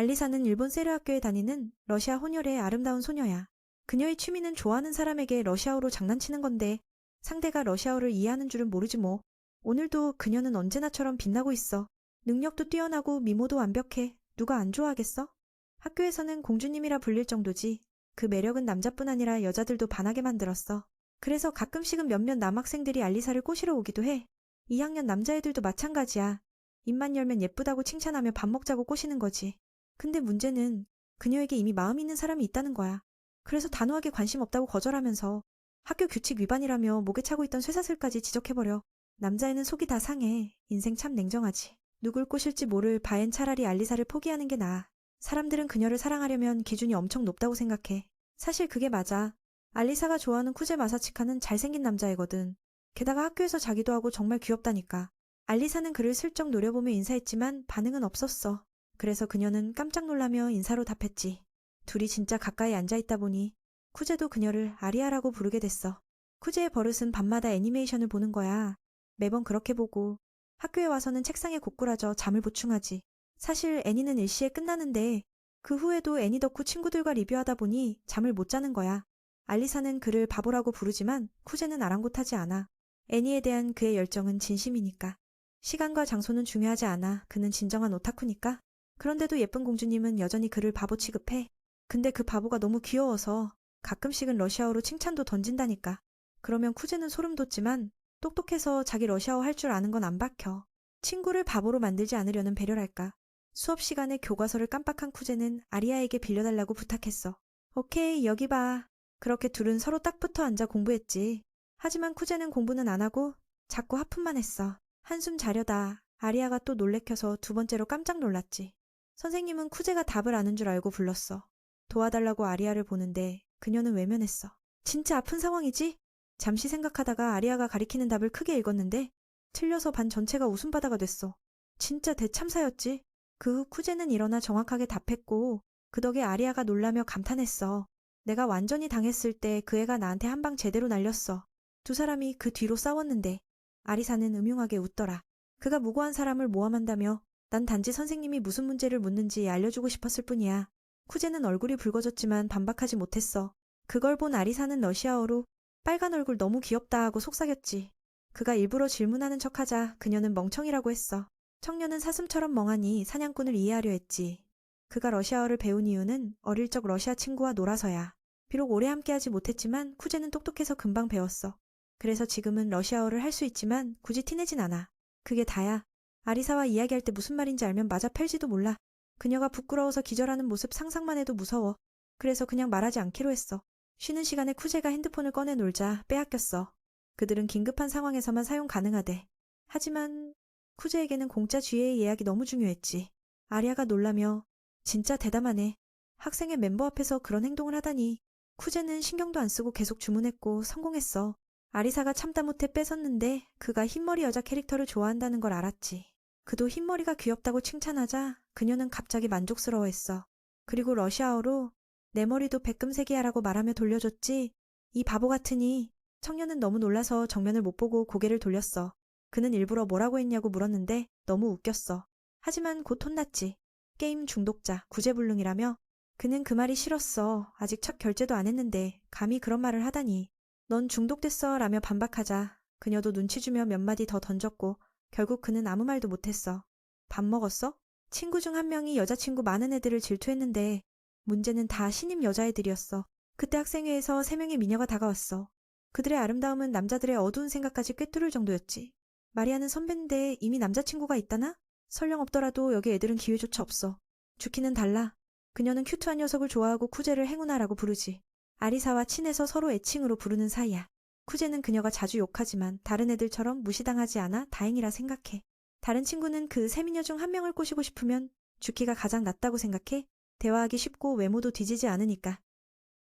알리사는 일본 세르 학교에 다니는 러시아 혼혈의 아름다운 소녀야. 그녀의 취미는 좋아하는 사람에게 러시아어로 장난치는 건데 상대가 러시아어를 이해하는 줄은 모르지 뭐. 오늘도 그녀는 언제나처럼 빛나고 있어. 능력도 뛰어나고 미모도 완벽해. 누가 안 좋아하겠어? 학교에서는 공주님이라 불릴 정도지. 그 매력은 남자뿐 아니라 여자들도 반하게 만들었어. 그래서 가끔씩은 몇몇 남학생들이 알리사를 꼬시러 오기도 해. 2학년 남자애들도 마찬가지야. 입만 열면 예쁘다고 칭찬하며 밥 먹자고 꼬시는 거지. 근데 문제는 그녀에게 이미 마음 있는 사람이 있다는 거야. 그래서 단호하게 관심 없다고 거절하면서 학교 규칙 위반이라며 목에 차고 있던 쇠사슬까지 지적해버려. 남자애는 속이 다 상해. 인생 참 냉정하지. 누굴 꼬실지 모를 바엔 차라리 알리사를 포기하는 게 나아. 사람들은 그녀를 사랑하려면 기준이 엄청 높다고 생각해. 사실 그게 맞아. 알리사가 좋아하는 쿠제 마사치카는 잘생긴 남자애거든. 게다가 학교에서 자기도 하고 정말 귀엽다니까. 알리사는 그를 슬쩍 노려보며 인사했지만 반응은 없었어. 그래서 그녀는 깜짝 놀라며 인사로 답했지. 둘이 진짜 가까이 앉아있다 보니 쿠제도 그녀를 아리아라고 부르게 됐어. 쿠제의 버릇은 밤마다 애니메이션을 보는 거야. 매번 그렇게 보고 학교에 와서는 책상에 고꾸라져 잠을 보충하지. 사실 애니는 일시에 끝나는데 그 후에도 애니 덕후 친구들과 리뷰하다 보니 잠을 못 자는 거야. 알리사는 그를 바보라고 부르지만 쿠제는 아랑곳하지 않아. 애니에 대한 그의 열정은 진심이니까. 시간과 장소는 중요하지 않아. 그는 진정한 오타쿠니까. 그런데도 예쁜 공주님은 여전히 그를 바보 취급해. 근데 그 바보가 너무 귀여워서 가끔씩은 러시아어로 칭찬도 던진다니까. 그러면 쿠제는 소름 돋지만 똑똑해서 자기 러시아어 할 줄 아는 건 안 박혀. 친구를 바보로 만들지 않으려는 배려랄까. 수업 시간에 교과서를 깜빡한 쿠제는 아리아에게 빌려달라고 부탁했어. 오케이, 여기 봐. 그렇게 둘은 서로 딱 붙어 앉아 공부했지. 하지만 쿠제는 공부는 안 하고 자꾸 하품만 했어. 한숨 자려다 아리아가 또 놀래켜서 두 번째로 깜짝 놀랐지. 선생님은 쿠제가 답을 아는 줄 알고 불렀어. 도와달라고 아리아를 보는데 그녀는 외면했어. 진짜 아픈 상황이지? 잠시 생각하다가 아리아가 가리키는 답을 크게 읽었는데 틀려서 반 전체가 웃음바다가 됐어. 진짜 대참사였지. 그 후 쿠제는 일어나 정확하게 답했고 그 덕에 아리아가 놀라며 감탄했어. 내가 완전히 당했을 때 그 애가 나한테 한 방 제대로 날렸어. 두 사람이 그 뒤로 싸웠는데 아리사는 음흉하게 웃더라. 그가 무고한 사람을 모함한다며 난 단지 선생님이 무슨 문제를 묻는지 알려주고 싶었을 뿐이야. 쿠제는 얼굴이 붉어졌지만 반박하지 못했어. 그걸 본 아리사는 러시아어로 빨간 얼굴 너무 귀엽다 하고 속삭였지. 그가 일부러 질문하는 척하자 그녀는 멍청이라고 했어. 청년은 사슴처럼 멍하니 사냥꾼을 이해하려 했지. 그가 러시아어를 배운 이유는 어릴 적 러시아 친구와 놀아서야. 비록 오래 함께하지 못했지만 쿠제는 똑똑해서 금방 배웠어. 그래서 지금은 러시아어를 할 수 있지만 굳이 티내진 않아. 그게 다야. 아리사와 이야기할 때 무슨 말인지 알면 맞아 팰지도 몰라. 그녀가 부끄러워서 기절하는 모습 상상만 해도 무서워. 그래서 그냥 말하지 않기로 했어. 쉬는 시간에 쿠제가 핸드폰을 꺼내 놀자 빼앗겼어. 그들은 긴급한 상황에서만 사용 가능하대. 하지만 쿠제에게는 공짜 GA 예약이 너무 중요했지. 아리아가 놀라며 진짜 대담하네. 학생회 멤버 앞에서 그런 행동을 하다니. 쿠제는 신경도 안 쓰고 계속 주문했고 성공했어. 아리사가 참다 못해 뺏었는데 그가 흰머리 여자 캐릭터를 좋아한다는 걸 알았지. 그도 흰머리가 귀엽다고 칭찬하자 그녀는 갑자기 만족스러워했어. 그리고 러시아어로 내 머리도 백금색이야라고 말하며 돌려줬지. 이 바보 같으니. 청년은 너무 놀라서 정면을 못 보고 고개를 돌렸어. 그는 일부러 뭐라고 했냐고 물었는데 너무 웃겼어. 하지만 곧 혼났지. 게임 중독자, 구제불능이라며. 그는 그 말이 싫었어. 아직 첫 결제도 안 했는데 감히 그런 말을 하다니. 넌 중독됐어 라며 반박하자 그녀도 눈치 주며 몇 마디 더 던졌고 결국 그는 아무 말도 못했어. 밥 먹었어? 친구 중 한 명이 여자친구 많은 애들을 질투했는데 문제는 다 신임 여자애들이었어. 그때 학생회에서 3명의 미녀가 다가왔어. 그들의 아름다움은 남자들의 어두운 생각까지 꿰뚫을 정도였지. 마리아는 선배인데 이미 남자친구가 있다나? 설령 없더라도 여기 애들은 기회조차 없어. 주키는 달라. 그녀는 큐트한 녀석을 좋아하고 쿠제를 행운아라고 부르지. 아리사와 친해서 서로 애칭으로 부르는 사이야. 쿠제는 그녀가 자주 욕하지만 다른 애들처럼 무시당하지 않아 다행이라 생각해. 다른 친구는 그 세 미녀 중 한 명을 꼬시고 싶으면 주키가 가장 낫다고 생각해. 대화하기 쉽고 외모도 뒤지지 않으니까.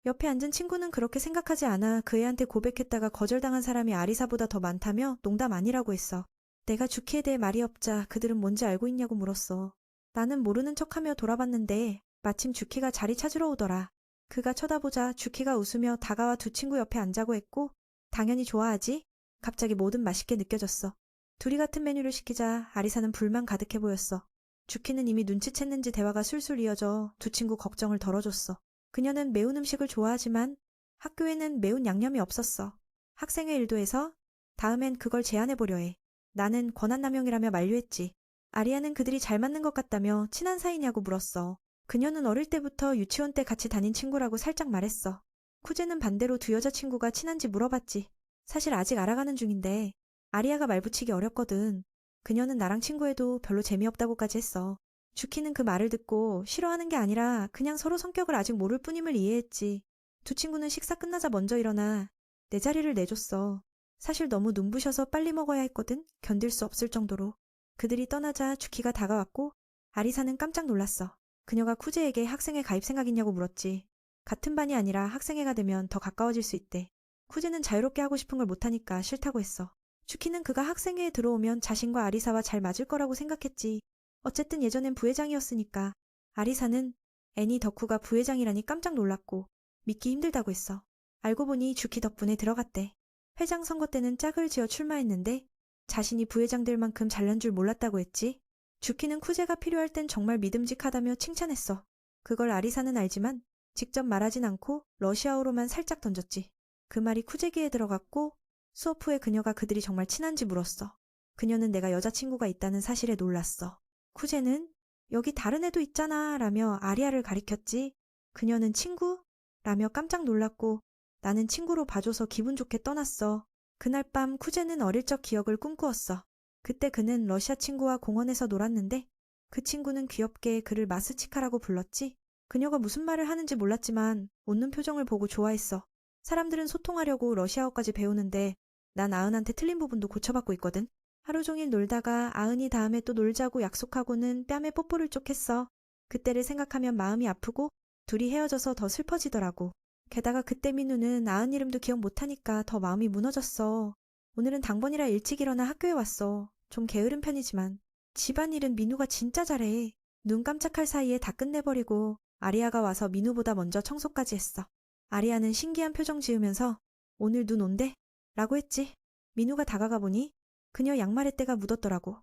옆에 앉은 친구는 그렇게 생각하지 않아 그 애한테 고백했다가 거절당한 사람이 아리사보다 더 많다며 농담 아니라고 했어. 내가 주키에 대해 말이 없자 그들은 뭔지 알고 있냐고 물었어. 나는 모르는 척하며 돌아봤는데 마침 주키가 자리 찾으러 오더라. 그가 쳐다보자 주키가 웃으며 다가와 두 친구 옆에 앉자고 했고 당연히 좋아하지? 갑자기 뭐든 맛있게 느껴졌어. 둘이 같은 메뉴를 시키자 아리사는 불만 가득해 보였어. 주키는 이미 눈치챘는지 대화가 술술 이어져 두 친구 걱정을 덜어줬어. 그녀는 매운 음식을 좋아하지만 학교에는 매운 양념이 없었어. 학생회 일도에서 다음엔 그걸 제안해보려 해. 나는 권한남용이라며 만류했지. 아리아는 그들이 잘 맞는 것 같다며 친한 사이냐고 물었어. 그녀는 어릴 때부터 유치원 때 같이 다닌 친구라고 살짝 말했어. 쿠제는 반대로 두 여자친구가 친한지 물어봤지. 사실 아직 알아가는 중인데 아리아가 말붙이기 어렵거든. 그녀는 나랑 친구해도 별로 재미없다고까지 했어. 주키는 그 말을 듣고 싫어하는 게 아니라 그냥 서로 성격을 아직 모를 뿐임을 이해했지. 두 친구는 식사 끝나자 먼저 일어나 내 자리를 내줬어. 사실 너무 눈부셔서 빨리 먹어야 했거든. 견딜 수 없을 정도로. 그들이 떠나자 주키가 다가왔고 아리사는 깜짝 놀랐어. 그녀가 쿠제에게 학생회 가입 생각 있냐고 물었지. 같은 반이 아니라 학생회가 되면 더 가까워질 수 있대. 쿠제는 자유롭게 하고 싶은 걸 못하니까 싫다고 했어. 주키는 그가 학생회에 들어오면 자신과 아리사와 잘 맞을 거라고 생각했지. 어쨌든 예전엔 부회장이었으니까. 아리사는 애니 덕후가 부회장이라니 깜짝 놀랐고 믿기 힘들다고 했어. 알고 보니 주키 덕분에 들어갔대. 회장 선거 때는 짝을 지어 출마했는데 자신이 부회장 될 만큼 잘난 줄 몰랐다고 했지. 주키는 쿠제가 필요할 땐 정말 믿음직하다며 칭찬했어. 그걸 아리사는 알지만 직접 말하진 않고 러시아어로만 살짝 던졌지. 그 말이 쿠제 귀에 들어갔고 수업 후에 그녀가 그들이 정말 친한지 물었어. 그녀는 내가 여자친구가 있다는 사실에 놀랐어. 쿠제는 여기 다른 애도 있잖아 라며 아리아를 가리켰지. 그녀는 친구? 라며 깜짝 놀랐고 나는 친구로 봐줘서 기분 좋게 떠났어. 그날 밤 쿠제는 어릴 적 기억을 꿈꾸었어. 그때 그는 러시아 친구와 공원에서 놀았는데 그 친구는 귀엽게 그를 마스치카라고 불렀지. 그녀가 무슨 말을 하는지 몰랐지만 웃는 표정을 보고 좋아했어. 사람들은 소통하려고 러시아어까지 배우는데 난 아은한테 틀린 부분도 고쳐받고 있거든. 하루 종일 놀다가 아은이 다음에 또 놀자고 약속하고는 뺨에 뽀뽀를 쪽 했어. 그때를 생각하면 마음이 아프고 둘이 헤어져서 더 슬퍼지더라고. 게다가 그때 민우는 아은 이름도 기억 못하니까 더 마음이 무너졌어. 오늘은 당번이라 일찍 일어나 학교에 왔어. 좀 게으른 편이지만. 집안일은 민우가 진짜 잘해. 눈 깜짝할 사이에 다 끝내버리고 아리아가 와서 민우보다 먼저 청소까지 했어. 아리아는 신기한 표정 지으면서 오늘 눈 온대? 라고 했지. 민우가 다가가 보니 그녀 양말에 때가 묻었더라고.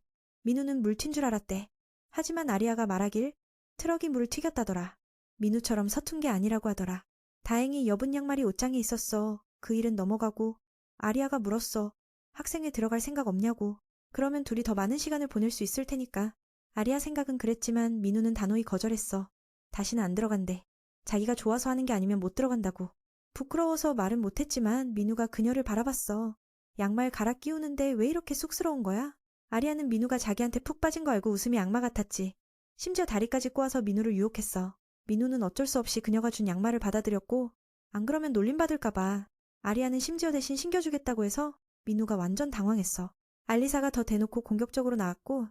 민우는 물 튄 줄 알았대. 하지만 아리아가 말하길 트럭이 물을 튀겼다더라. 민우처럼 서툰 게 아니라고 하더라. 다행히 여분 양말이 옷장에 있었어. 그 일은 넘어가고 아리아가 물었어. 학생회 들어갈 생각 없냐고. 그러면 둘이 더 많은 시간을 보낼 수 있을 테니까. 아리아 생각은 그랬지만 민우는 단호히 거절했어. 다시는 안 들어간대. 자기가 좋아서 하는 게 아니면 못 들어간다고. 부끄러워서 말은 못했지만 민우가 그녀를 바라봤어. 양말 갈아 끼우는데 왜 이렇게 쑥스러운 거야? 아리아는 민우가 자기한테 푹 빠진 거 알고 웃음이 악마 같았지. 심지어 다리까지 꼬아서 민우를 유혹했어. 민우는 어쩔 수 없이 그녀가 준 양말을 받아들였고 안 그러면 놀림받을까 봐. 아리아는 심지어 대신 신겨주겠다고 해서 민우가 완전 당황했어. 알리사가 더 대놓고 공격적으로 나왔고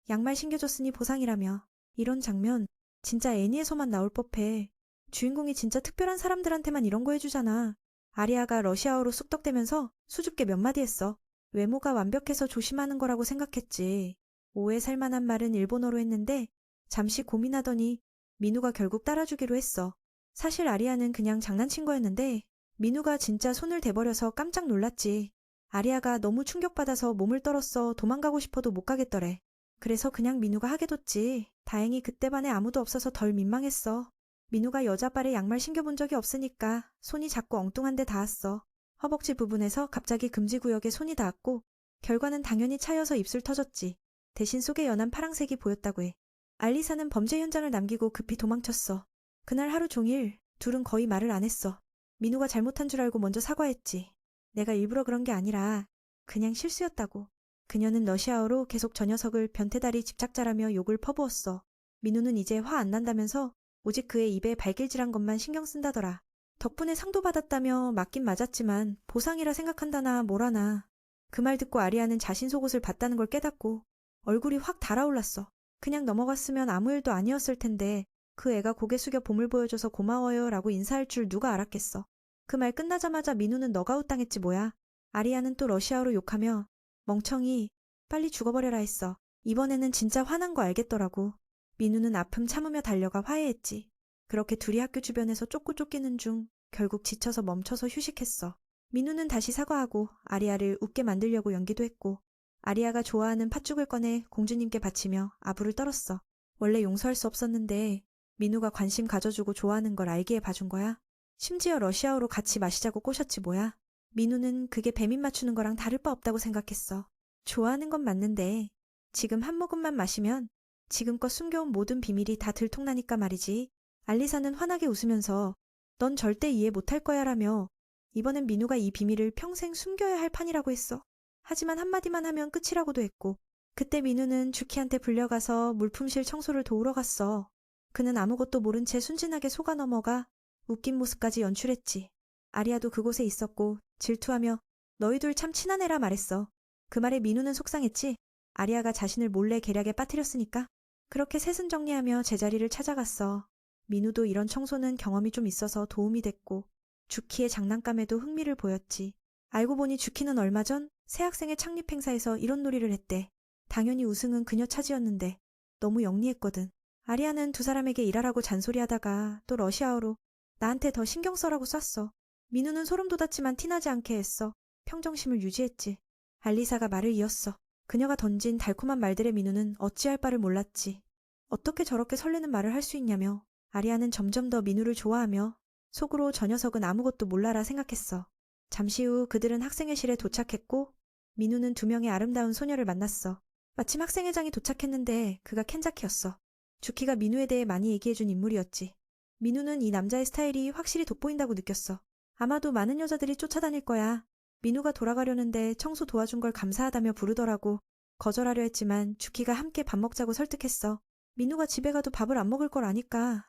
양말 신겨줬으니 보상이라며. 이런 장면 진짜 애니에서만 나올 법해. 주인공이 진짜 특별한 사람들한테만 이런 거 해주잖아. 아리아가 러시아어로 쑥덕대면서 수줍게 몇 마디 했어. 외모가 완벽해서 조심하는 거라고 생각했지. 오해 살만한 말은 일본어로 했는데 잠시 고민하더니 민우가 결국 따라주기로 했어. 사실 아리아는 그냥 장난친 거였는데 민우가 진짜 손을 대버려서 깜짝 놀랐지. 아리아가 너무 충격받아서 몸을 떨었어. 도망가고 싶어도 못 가겠더래. 그래서 그냥 민우가 하게 뒀지. 다행히 그때 반에 아무도 없어서 덜 민망했어. 민우가 여자발에 양말 신겨본 적이 없으니까 손이 자꾸 엉뚱한 데 닿았어. 허벅지 부분에서 갑자기 금지구역에 손이 닿았고 결과는 당연히 차여서 입술 터졌지. 대신 속에 연한 파랑색이 보였다고 해. 알리사는 범죄 현장을 남기고 급히 도망쳤어. 그날 하루 종일 둘은 거의 말을 안 했어. 민우가 잘못한 줄 알고 먼저 사과했지. 내가 일부러 그런 게 아니라 그냥 실수였다고. 그녀는 러시아어로 계속 저 녀석을 변태다리 집착자라며 욕을 퍼부었어. 민우는 이제 화 안 난다면서 오직 그의 입에 발길질한 것만 신경 쓴다더라. 덕분에 상도 받았다며 맞긴 맞았지만 보상이라 생각한다나 뭐라나. 그 말 듣고 아리아는 자신 속옷을 봤다는 걸 깨닫고 얼굴이 확 달아올랐어. 그냥 넘어갔으면 아무 일도 아니었을 텐데 그 애가 고개 숙여 봄을 보여줘서 고마워요 라고 인사할 줄 누가 알았겠어. 그 말 끝나자마자 민우는 너가웃 당했지 뭐야. 아리아는 또 러시아어로 욕하며 멍청이 빨리 죽어버려라 했어. 이번에는 진짜 화난 거 알겠더라고. 민우는 아픔 참으며 달려가 화해했지. 그렇게 둘이 학교 주변에서 쫓고 쫓기는 중 결국 지쳐서 멈춰서 휴식했어. 민우는 다시 사과하고 아리아를 웃게 만들려고 연기도 했고 아리아가 좋아하는 팥죽을 꺼내 공주님께 바치며 아부를 떨었어. 원래 용서할 수 없었는데 민우가 관심 가져주고 좋아하는 걸 알기에 봐준 거야. 심지어 러시아어로 같이 마시자고 꼬셨지 뭐야. 민우는 그게 배민 맞추는 거랑 다를 바 없다고 생각했어. 좋아하는 건 맞는데 지금 한 모금만 마시면 지금껏 숨겨온 모든 비밀이 다 들통나니까 말이지. 알리사는 환하게 웃으면서 넌 절대 이해 못할 거야 라며 이번엔 민우가 이 비밀을 평생 숨겨야 할 판이라고 했어. 하지만 한마디만 하면 끝이라고도 했고 그때 민우는 주키한테 불려가서 물품실 청소를 도우러 갔어. 그는 아무것도 모른 채 순진하게 속아 넘어가 웃긴 모습까지 연출했지. 아리아도 그곳에 있었고 질투하며 너희 둘 참 친한 애라 말했어. 그 말에 민우는 속상했지. 아리아가 자신을 몰래 계략에 빠뜨렸으니까. 그렇게 새순 정리하며 제자리를 찾아갔어. 민우도 이런 청소는 경험이 좀 있어서 도움이 됐고 주키의 장난감에도 흥미를 보였지. 알고 보니 주키는 얼마 전 새 학생의 창립 행사에서 이런 놀이를 했대. 당연히 우승은 그녀 차지였는데 너무 영리했거든. 아리아는 두 사람에게 일하라고 잔소리하다가 또 러시아어로 나한테 더 신경 써라고 쐈어. 민우는 소름 돋았지만 티나지 않게 애써 평정심을 유지했지. 알리사가 말을 이었어. 그녀가 던진 달콤한 말들에 민우는 어찌할 바를 몰랐지. 어떻게 저렇게 설레는 말을 할 수 있냐며. 아리아는 점점 더 민우를 좋아하며 속으로 저 녀석은 아무것도 몰라라 생각했어. 잠시 후 그들은 학생회실에 도착했고 민우는 두 명의 아름다운 소녀를 만났어. 마침 학생회장이 도착했는데 그가 켄자키였어. 주키가 민우에 대해 많이 얘기해준 인물이었지. 민우는 이 남자의 스타일이 확실히 돋보인다고 느꼈어. 아마도 많은 여자들이 쫓아다닐 거야. 민우가 돌아가려는데 청소 도와준 걸 감사하다며 부르더라고. 거절하려 했지만 주키가 함께 밥 먹자고 설득했어. 민우가 집에 가도 밥을 안 먹을 걸 아니까.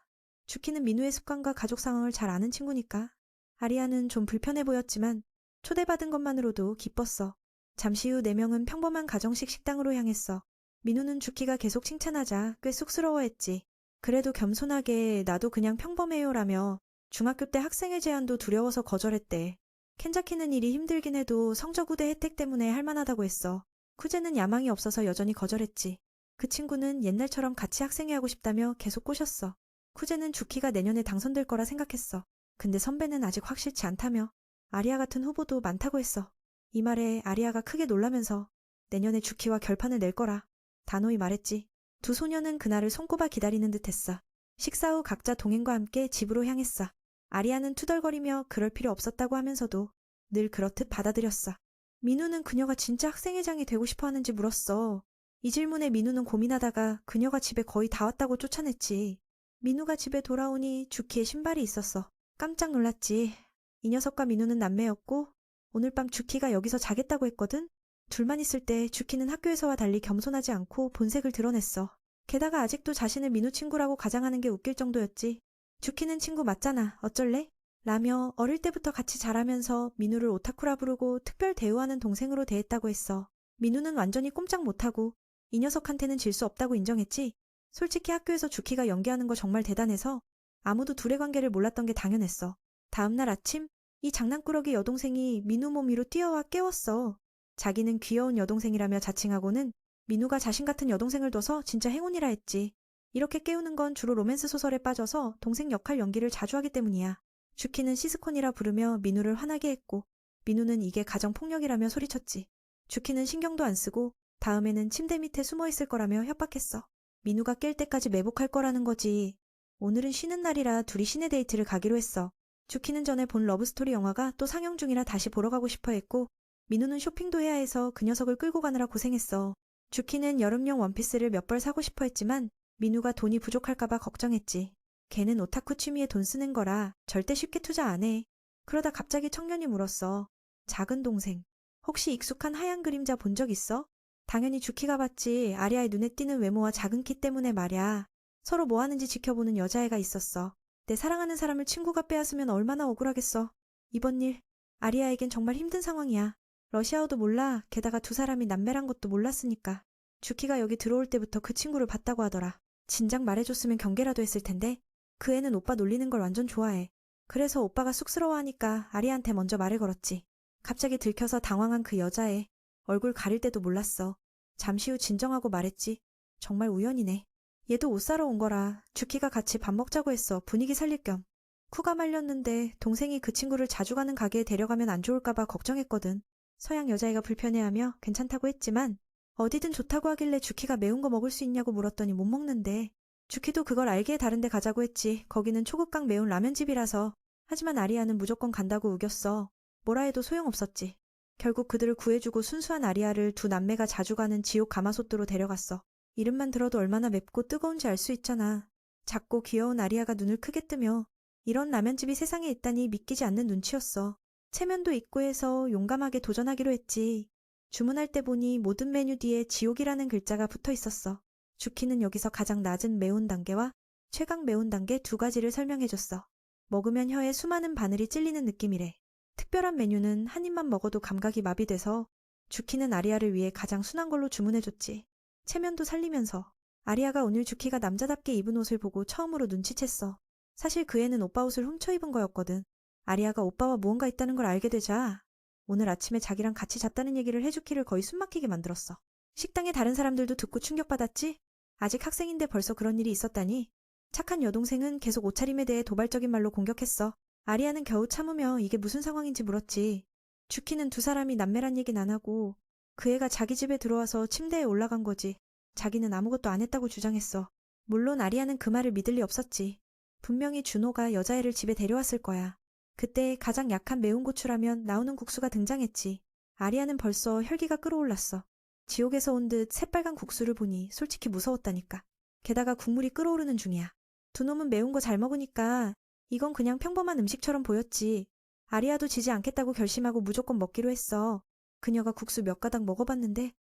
주키는 민우의 습관과 가족 상황을 잘 아는 친구니까. 아리아는 좀 불편해 보였지만 초대받은 것만으로도 기뻤어. 잠시 후 네 명은 평범한 가정식 식당으로 향했어. 민우는 주키가 계속 칭찬하자 꽤 쑥스러워했지. 그래도 겸손하게 나도 그냥 평범해요라며 중학교 때 학생회 제안도 두려워서 거절했대. 켄자키는 일이 힘들긴 해도 성적 우대 혜택 때문에 할만하다고 했어. 쿠제는 야망이 없어서 여전히 거절했지. 그 친구는 옛날처럼 같이 학생회 하고 싶다며 계속 꼬셨어. 쿠제는 주키가 내년에 당선될 거라 생각했어. 근데 선배는 아직 확실치 않다며. 아리아 같은 후보도 많다고 했어. 이 말에 아리아가 크게 놀라면서 내년에 주키와 결판을 낼 거라 단호히 말했지. 두 소녀는 그날을 손꼽아 기다리는 듯했어. 식사 후 각자 동행과 함께 집으로 향했어. 아리아는 투덜거리며 그럴 필요 없었다고 하면서도 늘 그렇듯 받아들였어. 민우는 그녀가 진짜 학생회장이 되고 싶어 하는지 물었어. 이 질문에 민우는 고민하다가 그녀가 집에 거의 다 왔다고 쫓아냈지. 민우가 집에 돌아오니 주키의 신발이 있었어. 깜짝 놀랐지. 이 녀석과 민우는 남매였고 오늘 밤 주키가 여기서 자겠다고 했거든. 둘만 있을 때 주키는 학교에서와 달리 겸손하지 않고 본색을 드러냈어. 게다가 아직도 자신을 민우 친구라고 가장하는 게 웃길 정도였지. 주키는 친구 맞잖아. 어쩔래? 라며 어릴 때부터 같이 자라면서 민우를 오타쿠라 부르고 특별 대우하는 동생으로 대했다고 했어. 민우는 완전히 꼼짝 못하고 이 녀석한테는 질 수 없다고 인정했지. 솔직히 학교에서 주키가 연기하는 거 정말 대단해서 아무도 둘의 관계를 몰랐던 게 당연했어. 다음날 아침 이 장난꾸러기 여동생이 민우 몸 위로 뛰어와 깨웠어. 자기는 귀여운 여동생이라며 자칭하고는 민우가 자신 같은 여동생을 둬서 진짜 행운이라 했지. 이렇게 깨우는 건 주로 로맨스 소설에 빠져서 동생 역할 연기를 자주 하기 때문이야. 주키는 시스콘이라 부르며 민우를 화나게 했고 민우는 이게 가정폭력이라며 소리쳤지. 주키는 신경도 안 쓰고 다음에는 침대 밑에 숨어 있을 거라며 협박했어. 민우가 깰 때까지 매복할 거라는 거지. 오늘은 쉬는 날이라 둘이 시내 데이트를 가기로 했어. 주키는 전에 본 러브스토리 영화가 또 상영 중이라 다시 보러 가고 싶어 했고 민우는 쇼핑도 해야 해서 그 녀석을 끌고 가느라 고생했어. 주키는 여름용 원피스를 몇 벌 사고 싶어 했지만 민우가 돈이 부족할까봐 걱정했지. 걔는 오타쿠 취미에 돈 쓰는 거라 절대 쉽게 투자 안 해. 그러다 갑자기 청년이 물었어. 작은 동생, 혹시 익숙한 하얀 그림자 본 적 있어? 당연히 주키가 봤지. 아리아의 눈에 띄는 외모와 작은 키 때문에 말야. 서로 뭐 하는지 지켜보는 여자애가 있었어. 내 사랑하는 사람을 친구가 빼앗으면 얼마나 억울하겠어. 이번 일, 아리아에겐 정말 힘든 상황이야. 러시아어도 몰라. 게다가 두 사람이 남매란 것도 몰랐으니까. 주키가 여기 들어올 때부터 그 친구를 봤다고 하더라. 진작 말해줬으면 경계라도 했을 텐데 그 애는 오빠 놀리는 걸 완전 좋아해. 그래서 오빠가 쑥스러워하니까 아리한테 먼저 말을 걸었지. 갑자기 들켜서 당황한 그 여자애. 얼굴 가릴 때도 몰랐어. 잠시 후 진정하고 말했지. 정말 우연이네. 얘도 옷 사러 온 거라 주키가 같이 밥 먹자고 했어. 분위기 살릴 겸. 쿠가 말렸는데 동생이 그 친구를 자주 가는 가게에 데려가면 안 좋을까봐 걱정했거든. 서양 여자애가 불편해하며 괜찮다고 했지만 어디든 좋다고 하길래 주키가 매운 거 먹을 수 있냐고 물었더니 못 먹는데 주키도 그걸 알기에 다른 데 가자고 했지. 거기는 초급강 매운 라면집이라서. 하지만 아리아는 무조건 간다고 우겼어. 뭐라 해도 소용없었지. 결국 그들을 구해주고 순수한 아리아를 두 남매가 자주 가는 지옥 가마솥으로 데려갔어. 이름만 들어도 얼마나 맵고 뜨거운지 알 수 있잖아. 작고 귀여운 아리아가 눈을 크게 뜨며 이런 라면집이 세상에 있다니 믿기지 않는 눈치였어. 체면도 있고 해서 용감하게 도전하기로 했지. 주문할 때 보니 모든 메뉴 뒤에 지옥이라는 글자가 붙어 있었어. 주키는 여기서 가장 낮은 매운 단계와 최강 매운 단계 두 가지를 설명해줬어. 먹으면 혀에 수많은 바늘이 찔리는 느낌이래. 특별한 메뉴는 한 입만 먹어도 감각이 마비돼서 주키는 아리아를 위해 가장 순한 걸로 주문해줬지. 체면도 살리면서. 아리아가 오늘 주키가 남자답게 입은 옷을 보고 처음으로 눈치챘어. 사실 그 애는 오빠 옷을 훔쳐 입은 거였거든. 아리아가 오빠와 무언가 있다는 걸 알게 되자 오늘 아침에 자기랑 같이 잤다는 얘기를 해주키를 거의 숨막히게 만들었어. 식당의 다른 사람들도 듣고 충격받았지? 아직 학생인데 벌써 그런 일이 있었다니. 착한 여동생은 계속 옷차림에 대해 도발적인 말로 공격했어. 아리아는 겨우 참으며 이게 무슨 상황인지 물었지. 주키는 두 사람이 남매란 얘긴 안 하고 그 애가 자기 집에 들어와서 침대에 올라간 거지. 자기는 아무것도 안 했다고 주장했어. 물론 아리아는 그 말을 믿을 리 없었지. 분명히 준호가 여자애를 집에 데려왔을 거야. 그때 가장 약한 매운 고추라면 나오는 국수가 등장했지. 아리아는 벌써 혈기가 끓어올랐어. 지옥에서 온 듯 새빨간 국수를 보니 솔직히 무서웠다니까. 게다가 국물이 끓어오르는 중이야. 두 놈은 매운 거 잘 먹으니까 이건 그냥 평범한 음식처럼 보였지. 아리아도 지지 않겠다고 결심하고 무조건 먹기로 했어. 그녀가 국수 몇 가닥 먹어봤는데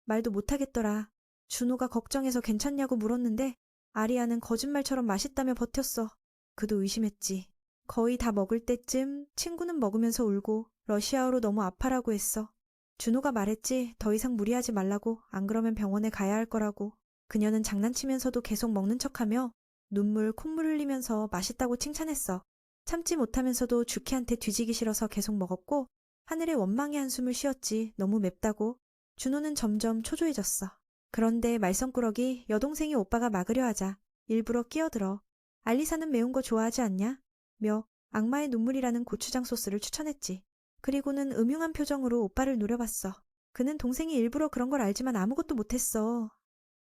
말도 못하겠더라. 준호가 걱정해서 괜찮냐고 물었는데 아리아는 거짓말처럼 맛있다며 버텼어. 그도 의심했지. 거의 다 먹을 때쯤 친구는 먹으면서 울고 러시아어로 너무 아파라고 했어. 준호가 말했지. 더 이상 무리하지 말라고. 안 그러면 병원에 가야 할 거라고. 그녀는 장난치면서도 계속 먹는 척하며 눈물, 콧물 흘리면서 맛있다고 칭찬했어. 참지 못하면서도 주키한테 뒤지기 싫어서 계속 먹었고 하늘에 원망의 한숨을 쉬었지. 너무 맵다고. 준호는 점점 초조해졌어. 그런데 말썽꾸러기 여동생이 오빠가 막으려 하자 일부러 끼어들어. 알리사는 매운 거 좋아하지 않냐? 며 악마의 눈물이라는 고추장 소스를 추천했지. 그리고는 음흉한 표정으로 오빠를 노려봤어. 그는 동생이 일부러 그런 걸 알지만 아무것도 못했어.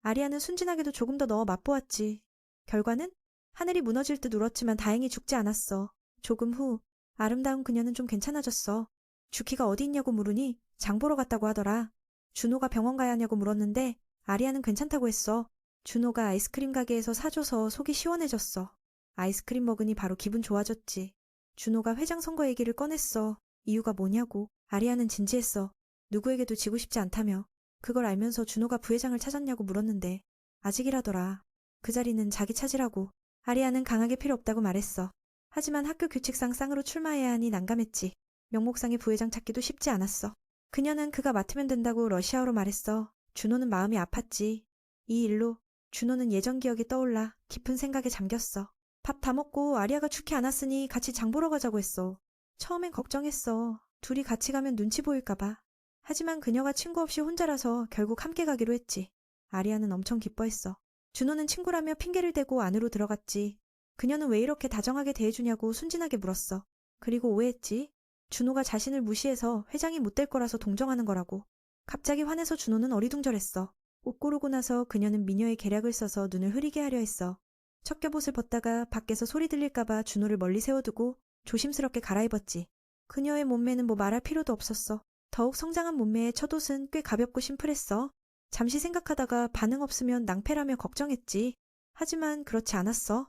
아리아는 순진하게도 조금 더 넣어 맛보았지. 결과는 하늘이 무너질 듯 울었지만 다행히 죽지 않았어. 조금 후 아름다운 그녀는 좀 괜찮아졌어. 주키가 어디 있냐고 물으니 장 보러 갔다고 하더라. 준호가 병원 가야 하냐고 물었는데 아리아는 괜찮다고 했어. 준호가 아이스크림 가게에서 사줘서 속이 시원해졌어. 아이스크림 먹으니 바로 기분 좋아졌지. 준호가 회장 선거 얘기를 꺼냈어. 이유가 뭐냐고. 아리아는 진지했어. 누구에게도 지고 싶지 않다며. 그걸 알면서 준호가 부회장을 찾았냐고 물었는데 아직이라더라. 그 자리는 자기 차지라고. 아리아는 강하게 필요 없다고 말했어. 하지만 학교 규칙상 쌍으로 출마해야 하니 난감했지. 명목상의 부회장 찾기도 쉽지 않았어. 그녀는 그가 맡으면 된다고 러시아어로 말했어. 준호는 마음이 아팠지. 이 일로 준호는 예전 기억이 떠올라 깊은 생각에 잠겼어. 밥 다 먹고 아리아가 죽지 않았으니 같이 장 보러 가자고 했어. 처음엔 걱정했어. 둘이 같이 가면 눈치 보일까봐. 하지만 그녀가 친구 없이 혼자라서 결국 함께 가기로 했지. 아리아는 엄청 기뻐했어. 준호는 친구라며 핑계를 대고 안으로 들어갔지. 그녀는 왜 이렇게 다정하게 대해주냐고 순진하게 물었어. 그리고 오해했지. 준호가 자신을 무시해서 회장이 못 될 거라서 동정하는 거라고. 갑자기 화내서 준호는 어리둥절했어. 옷 고르고 나서 그녀는 미녀의 계략을 써서 눈을 흐리게 하려 했어. 첫 겹옷을 벗다가 밖에서 소리 들릴까봐 준호를 멀리 세워두고 조심스럽게 갈아입었지. 그녀의 몸매는 뭐 말할 필요도 없었어. 더욱 성장한 몸매의 첫 옷은 꽤 가볍고 심플했어. 잠시 생각하다가 반응 없으면 낭패라며 걱정했지. 하지만 그렇지 않았어.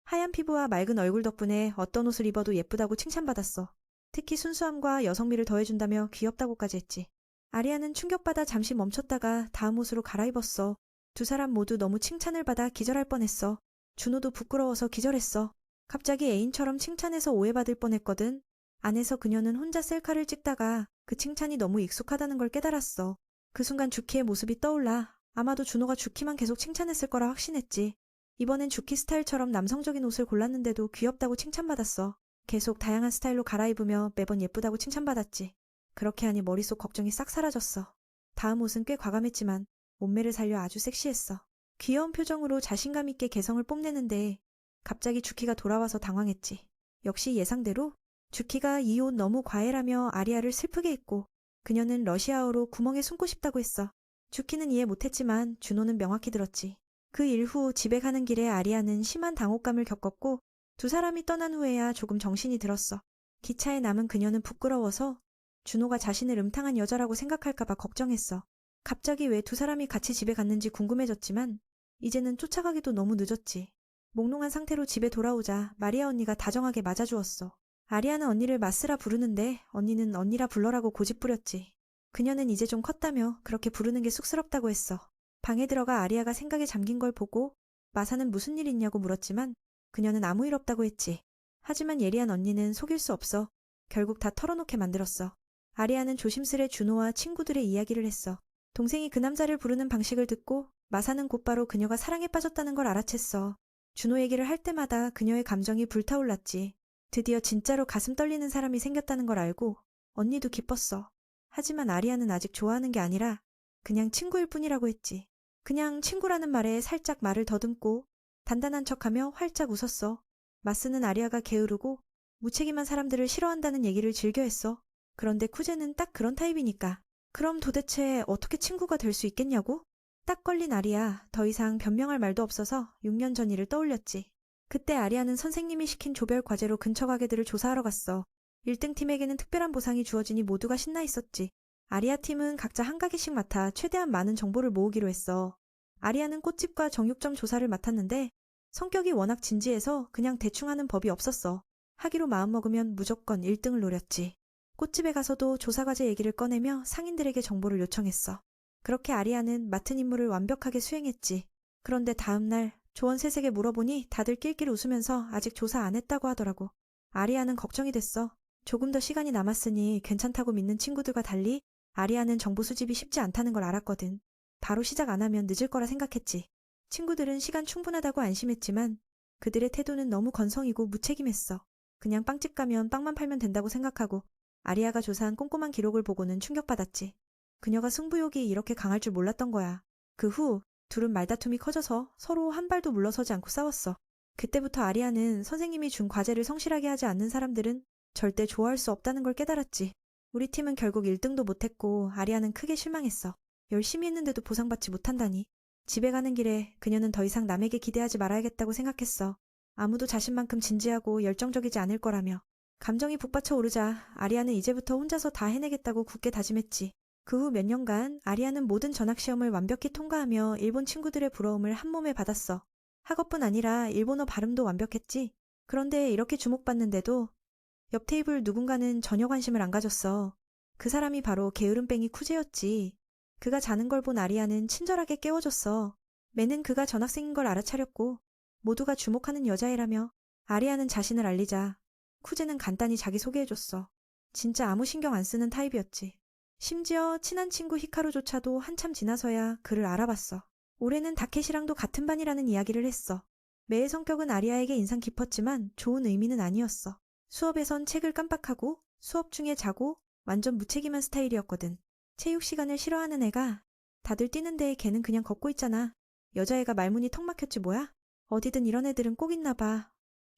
하얀 피부와 맑은 얼굴 덕분에 어떤 옷을 입어도 예쁘다고 칭찬받았어. 특히 순수함과 여성미를 더해준다며 귀엽다고까지 했지. 아리아는 충격받아 잠시 멈췄다가 다음 옷으로 갈아입었어. 두 사람 모두 너무 칭찬을 받아 기절할 뻔했어. 준호도 부끄러워서 기절했어. 갑자기 애인처럼 칭찬해서 오해받을 뻔했거든. 안에서 그녀는 혼자 셀카를 찍다가 그 칭찬이 너무 익숙하다는 걸 깨달았어. 그 순간 주키의 모습이 떠올라. 아마도 준호가 주키만 계속 칭찬했을 거라 확신했지. 이번엔 주키 스타일처럼 남성적인 옷을 골랐는데도 귀엽다고 칭찬받았어. 계속 다양한 스타일로 갈아입으며 매번 예쁘다고 칭찬받았지. 그렇게 하니 머릿속 걱정이 싹 사라졌어. 다음 옷은 꽤 과감했지만 몸매를 살려 아주 섹시했어. 귀여운 표정으로 자신감 있게 개성을 뽐내는데 갑자기 주키가 돌아와서 당황했지. 역시 예상대로 주키가 이 옷 너무 과해라며 아리아를 슬프게 했고 그녀는 러시아어로 구멍에 숨고 싶다고 했어. 주키는 이해 못했지만 준호는 명확히 들었지. 그 일 후 집에 가는 길에 아리아는 심한 당혹감을 겪었고 두 사람이 떠난 후에야 조금 정신이 들었어. 기차에 남은 그녀는 부끄러워서 준호가 자신을 음탕한 여자라고 생각할까봐 걱정했어. 갑자기 왜 두 사람이 같이 집에 갔는지 궁금해졌지만 이제는 쫓아가기도 너무 늦었지. 몽롱한 상태로 집에 돌아오자 마리아 언니가 다정하게 맞아주었어. 아리아는 언니를 마스라 부르는데 언니는 언니라 불러라고 고집부렸지. 그녀는 이제 좀 컸다며 그렇게 부르는 게 쑥스럽다고 했어. 방에 들어가 아리아가 생각에 잠긴 걸 보고 마사는 무슨 일 있냐고 물었지만 그녀는 아무 일 없다고 했지. 하지만 예리한 언니는 속일 수 없어 결국 다 털어놓게 만들었어. 아리아는 조심스레 준호와 친구들의 이야기를 했어. 동생이 그 남자를 부르는 방식을 듣고 마사는 곧바로 그녀가 사랑에 빠졌다는 걸 알아챘어. 준호 얘기를 할 때마다 그녀의 감정이 불타올랐지. 드디어 진짜로 가슴 떨리는 사람이 생겼다는 걸 알고 언니도 기뻤어. 하지만 아리아는 아직 좋아하는 게 아니라 그냥 친구일 뿐이라고 했지. 그냥 친구라는 말에 살짝 말을 더듬고 단단한 척하며 활짝 웃었어. 마스는 아리아가 게으르고 무책임한 사람들을 싫어한다는 얘기를 즐겨 했어. 그런데 쿠제는 딱 그런 타입이니까. 그럼 도대체 어떻게 친구가 될 수 있겠냐고? 딱 걸린 아리아, 더 이상 변명할 말도 없어서 6년 전 일을 떠올렸지. 그때 아리아는 선생님이 시킨 조별 과제로 근처 가게들을 조사하러 갔어. 1등 팀에게는 특별한 보상이 주어지니 모두가 신나 있었지. 아리아 팀은 각자 한 가게씩 맡아 최대한 많은 정보를 모으기로 했어. 아리아는 꽃집과 정육점 조사를 맡았는데 성격이 워낙 진지해서 그냥 대충 하는 법이 없었어. 하기로 마음먹으면 무조건 1등을 노렸지. 꽃집에 가서도 조사 과제 얘기를 꺼내며 상인들에게 정보를 요청했어. 그렇게 아리아는 맡은 임무를 완벽하게 수행했지. 그런데 다음날 조원 셋에게 물어보니 다들 낄낄 웃으면서 아직 조사 안 했다고 하더라고. 아리아는 걱정이 됐어. 조금 더 시간이 남았으니 괜찮다고 믿는 친구들과 달리 아리아는 정보 수집이 쉽지 않다는 걸 알았거든. 바로 시작 안 하면 늦을 거라 생각했지. 친구들은 시간 충분하다고 안심했지만 그들의 태도는 너무 건성이고 무책임했어. 그냥 빵집 가면 빵만 팔면 된다고 생각하고 아리아가 조사한 꼼꼼한 기록을 보고는 충격받았지. 그녀가 승부욕이 이렇게 강할 줄 몰랐던 거야. 그 후 둘은 말다툼이 커져서 서로 한 발도 물러서지 않고 싸웠어. 그때부터 아리아는 선생님이 준 과제를 성실하게 하지 않는 사람들은 절대 좋아할 수 없다는 걸 깨달았지. 우리 팀은 결국 1등도 못했고 아리아는 크게 실망했어. 열심히 했는데도 보상받지 못한다니. 집에 가는 길에 그녀는 더 이상 남에게 기대하지 말아야겠다고 생각했어. 아무도 자신만큼 진지하고 열정적이지 않을 거라며. 감정이 북받쳐 오르자 아리아는 이제부터 혼자서 다 해내겠다고 굳게 다짐했지. 그 후 몇 년간 아리아는 모든 전학시험을 완벽히 통과하며 일본 친구들의 부러움을 한몸에 받았어. 학업뿐 아니라 일본어 발음도 완벽했지. 그런데 이렇게 주목받는데도 옆 테이블 누군가는 전혀 관심을 안 가졌어. 그 사람이 바로 게으름뱅이 쿠제였지. 그가 자는 걸 본 아리아는 친절하게 깨워줬어. 매는 그가 전학생인 걸 알아차렸고 모두가 주목하는 여자애라며. 아리아는 자신을 알리자 쿠제는 간단히 자기 소개해줬어. 진짜 아무 신경 안 쓰는 타입이었지. 심지어 친한 친구 히카루조차도 한참 지나서야 그를 알아봤어. 올해는 다케시랑도 같은 반이라는 이야기를 했어. 매의 성격은 아리아에게 인상 깊었지만 좋은 의미는 아니었어. 수업에선 책을 깜빡하고 수업 중에 자고 완전 무책임한 스타일이었거든. 체육 시간을 싫어하는 애가 다들 뛰는데 걔는 그냥 걷고 있잖아. 여자애가 말문이 턱 막혔지 뭐야? 어디든 이런 애들은 꼭 있나 봐.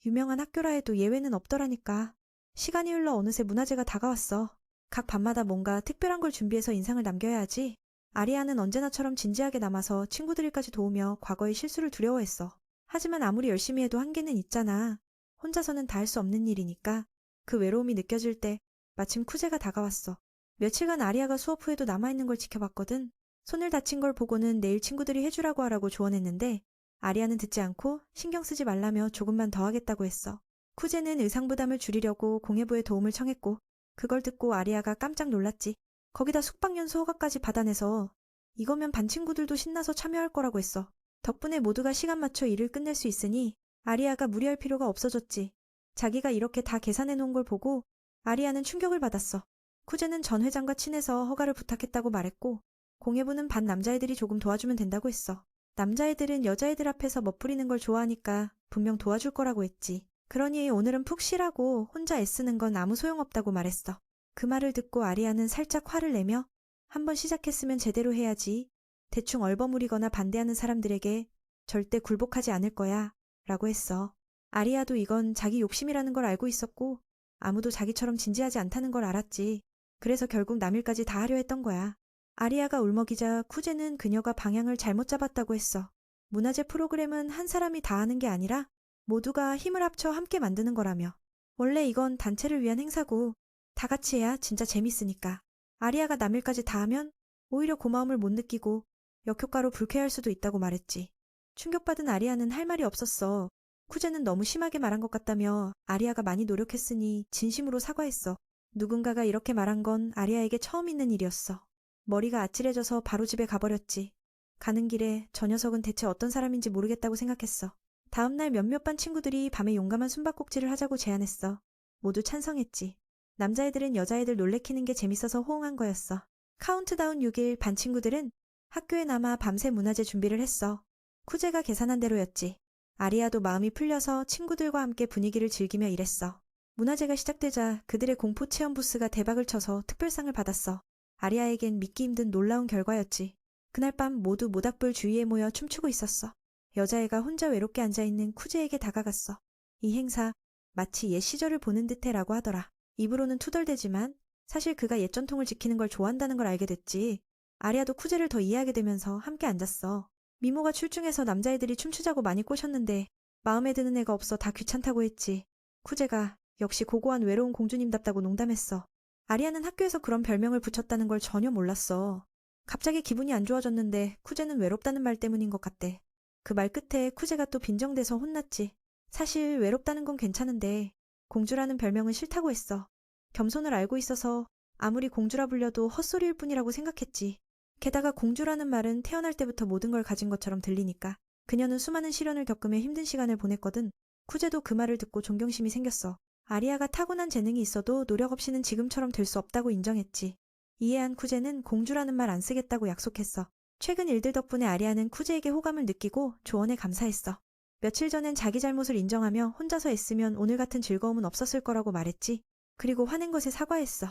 유명한 학교라 해도 예외는 없더라니까. 시간이 흘러 어느새 문화제가 다가왔어. 각 반마다 뭔가 특별한 걸 준비해서 인상을 남겨야 하지. 아리아는 언제나처럼 진지하게 남아서 친구들까지 도우며 과거의 실수를 두려워했어. 하지만 아무리 열심히 해도 한계는 있잖아. 혼자서는 다 할 수 없는 일이니까. 그 외로움이 느껴질 때 마침 쿠제가 다가왔어. 며칠간 아리아가 수업 후에도 남아있는 걸 지켜봤거든. 손을 다친 걸 보고는 내일 친구들이 해주라고 하라고 조언했는데 아리아는 듣지 않고 신경 쓰지 말라며 조금만 더 하겠다고 했어. 쿠제는 의상 부담을 줄이려고 공예부에 도움을 청했고 그걸 듣고 아리아가 깜짝 놀랐지. 거기다 숙박연수 허가까지 받아내서 이거면 반 친구들도 신나서 참여할 거라고 했어. 덕분에 모두가 시간 맞춰 일을 끝낼 수 있으니 아리아가 무리할 필요가 없어졌지. 자기가 이렇게 다 계산해 놓은 걸 보고 아리아는 충격을 받았어. 쿠제는 전 회장과 친해서 허가를 부탁했다고 말했고 공예부는 반 남자애들이 조금 도와주면 된다고 했어. 남자애들은 여자애들 앞에서 멋부리는 걸 좋아하니까 분명 도와줄 거라고 했지. 그러니 오늘은 푹 쉬라고 혼자 애쓰는 건 아무 소용없다고 말했어. 그 말을 듣고 아리아는 살짝 화를 내며 한번 시작했으면 제대로 해야지. 대충 얼버무리거나 반대하는 사람들에게 절대 굴복하지 않을 거야 라고 했어. 아리아도 이건 자기 욕심이라는 걸 알고 있었고 아무도 자기처럼 진지하지 않다는 걸 알았지. 그래서 결국 남일까지 다 하려 했던 거야. 아리아가 울먹이자 쿠제는 그녀가 방향을 잘못 잡았다고 했어. 문화재 프로그램은 한 사람이 다 하는 게 아니라 모두가 힘을 합쳐 함께 만드는 거라며. 원래 이건 단체를 위한 행사고 다 같이 해야 진짜 재밌으니까. 아리아가 남일까지 다 하면 오히려 고마움을 못 느끼고 역효과로 불쾌할 수도 있다고 말했지. 충격받은 아리아는 할 말이 없었어. 쿠제는 너무 심하게 말한 것 같다며 아리아가 많이 노력했으니 진심으로 사과했어. 누군가가 이렇게 말한 건 아리아에게 처음 있는 일이었어. 머리가 아찔해져서 바로 집에 가버렸지. 가는 길에 저 녀석은 대체 어떤 사람인지 모르겠다고 생각했어. 다음날 몇몇 반 친구들이 밤에 용감한 숨바꼭질을 하자고 제안했어. 모두 찬성했지. 남자애들은 여자애들 놀래키는 게 재밌어서 호응한 거였어. 카운트다운 6일 반 친구들은 학교에 남아 밤새 문화재 준비를 했어. 쿠제가 계산한 대로였지. 아리아도 마음이 풀려서 친구들과 함께 분위기를 즐기며 일했어. 문화재가 시작되자 그들의 공포 체험 부스가 대박을 쳐서 특별상을 받았어. 아리아에겐 믿기 힘든 놀라운 결과였지. 그날 밤 모두 모닥불 주위에 모여 춤추고 있었어. 여자애가 혼자 외롭게 앉아있는 쿠제에게 다가갔어. 이 행사 마치 옛 시절을 보는 듯해라고 하더라. 입으로는 투덜대지만 사실 그가 옛 전통을 지키는 걸 좋아한다는 걸 알게 됐지. 아리아도 쿠제를 더 이해하게 되면서 함께 앉았어. 미모가 출중해서 남자애들이 춤추자고 많이 꼬셨는데 마음에 드는 애가 없어 다 귀찮다고 했지. 쿠제가 역시 고고한 외로운 공주님답다고 농담했어. 아리아는 학교에서 그런 별명을 붙였다는 걸 전혀 몰랐어. 갑자기 기분이 안 좋아졌는데 쿠제는 외롭다는 말 때문인 것 같대. 그 말 끝에 쿠제가 또 빈정대서 혼났지. 사실 외롭다는 건 괜찮은데 공주라는 별명은 싫다고 했어. 겸손을 알고 있어서 아무리 공주라 불려도 헛소리일 뿐이라고 생각했지. 게다가 공주라는 말은 태어날 때부터 모든 걸 가진 것처럼 들리니까. 그녀는 수많은 시련을 겪으며 힘든 시간을 보냈거든. 쿠제도 그 말을 듣고 존경심이 생겼어. 아리아가 타고난 재능이 있어도 노력 없이는 지금처럼 될 수 없다고 인정했지. 이해한 쿠제는 공주라는 말 안 쓰겠다고 약속했어. 최근 일들 덕분에 아리아는 쿠제에게 호감을 느끼고 조언에 감사했어. 며칠 전엔 자기 잘못을 인정하며 혼자서 애쓰면 오늘 같은 즐거움은 없었을 거라고 말했지. 그리고 화낸 것에 사과했어.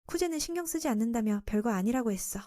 쿠제는 신경 쓰지 않는다며 별거 아니라고 했어.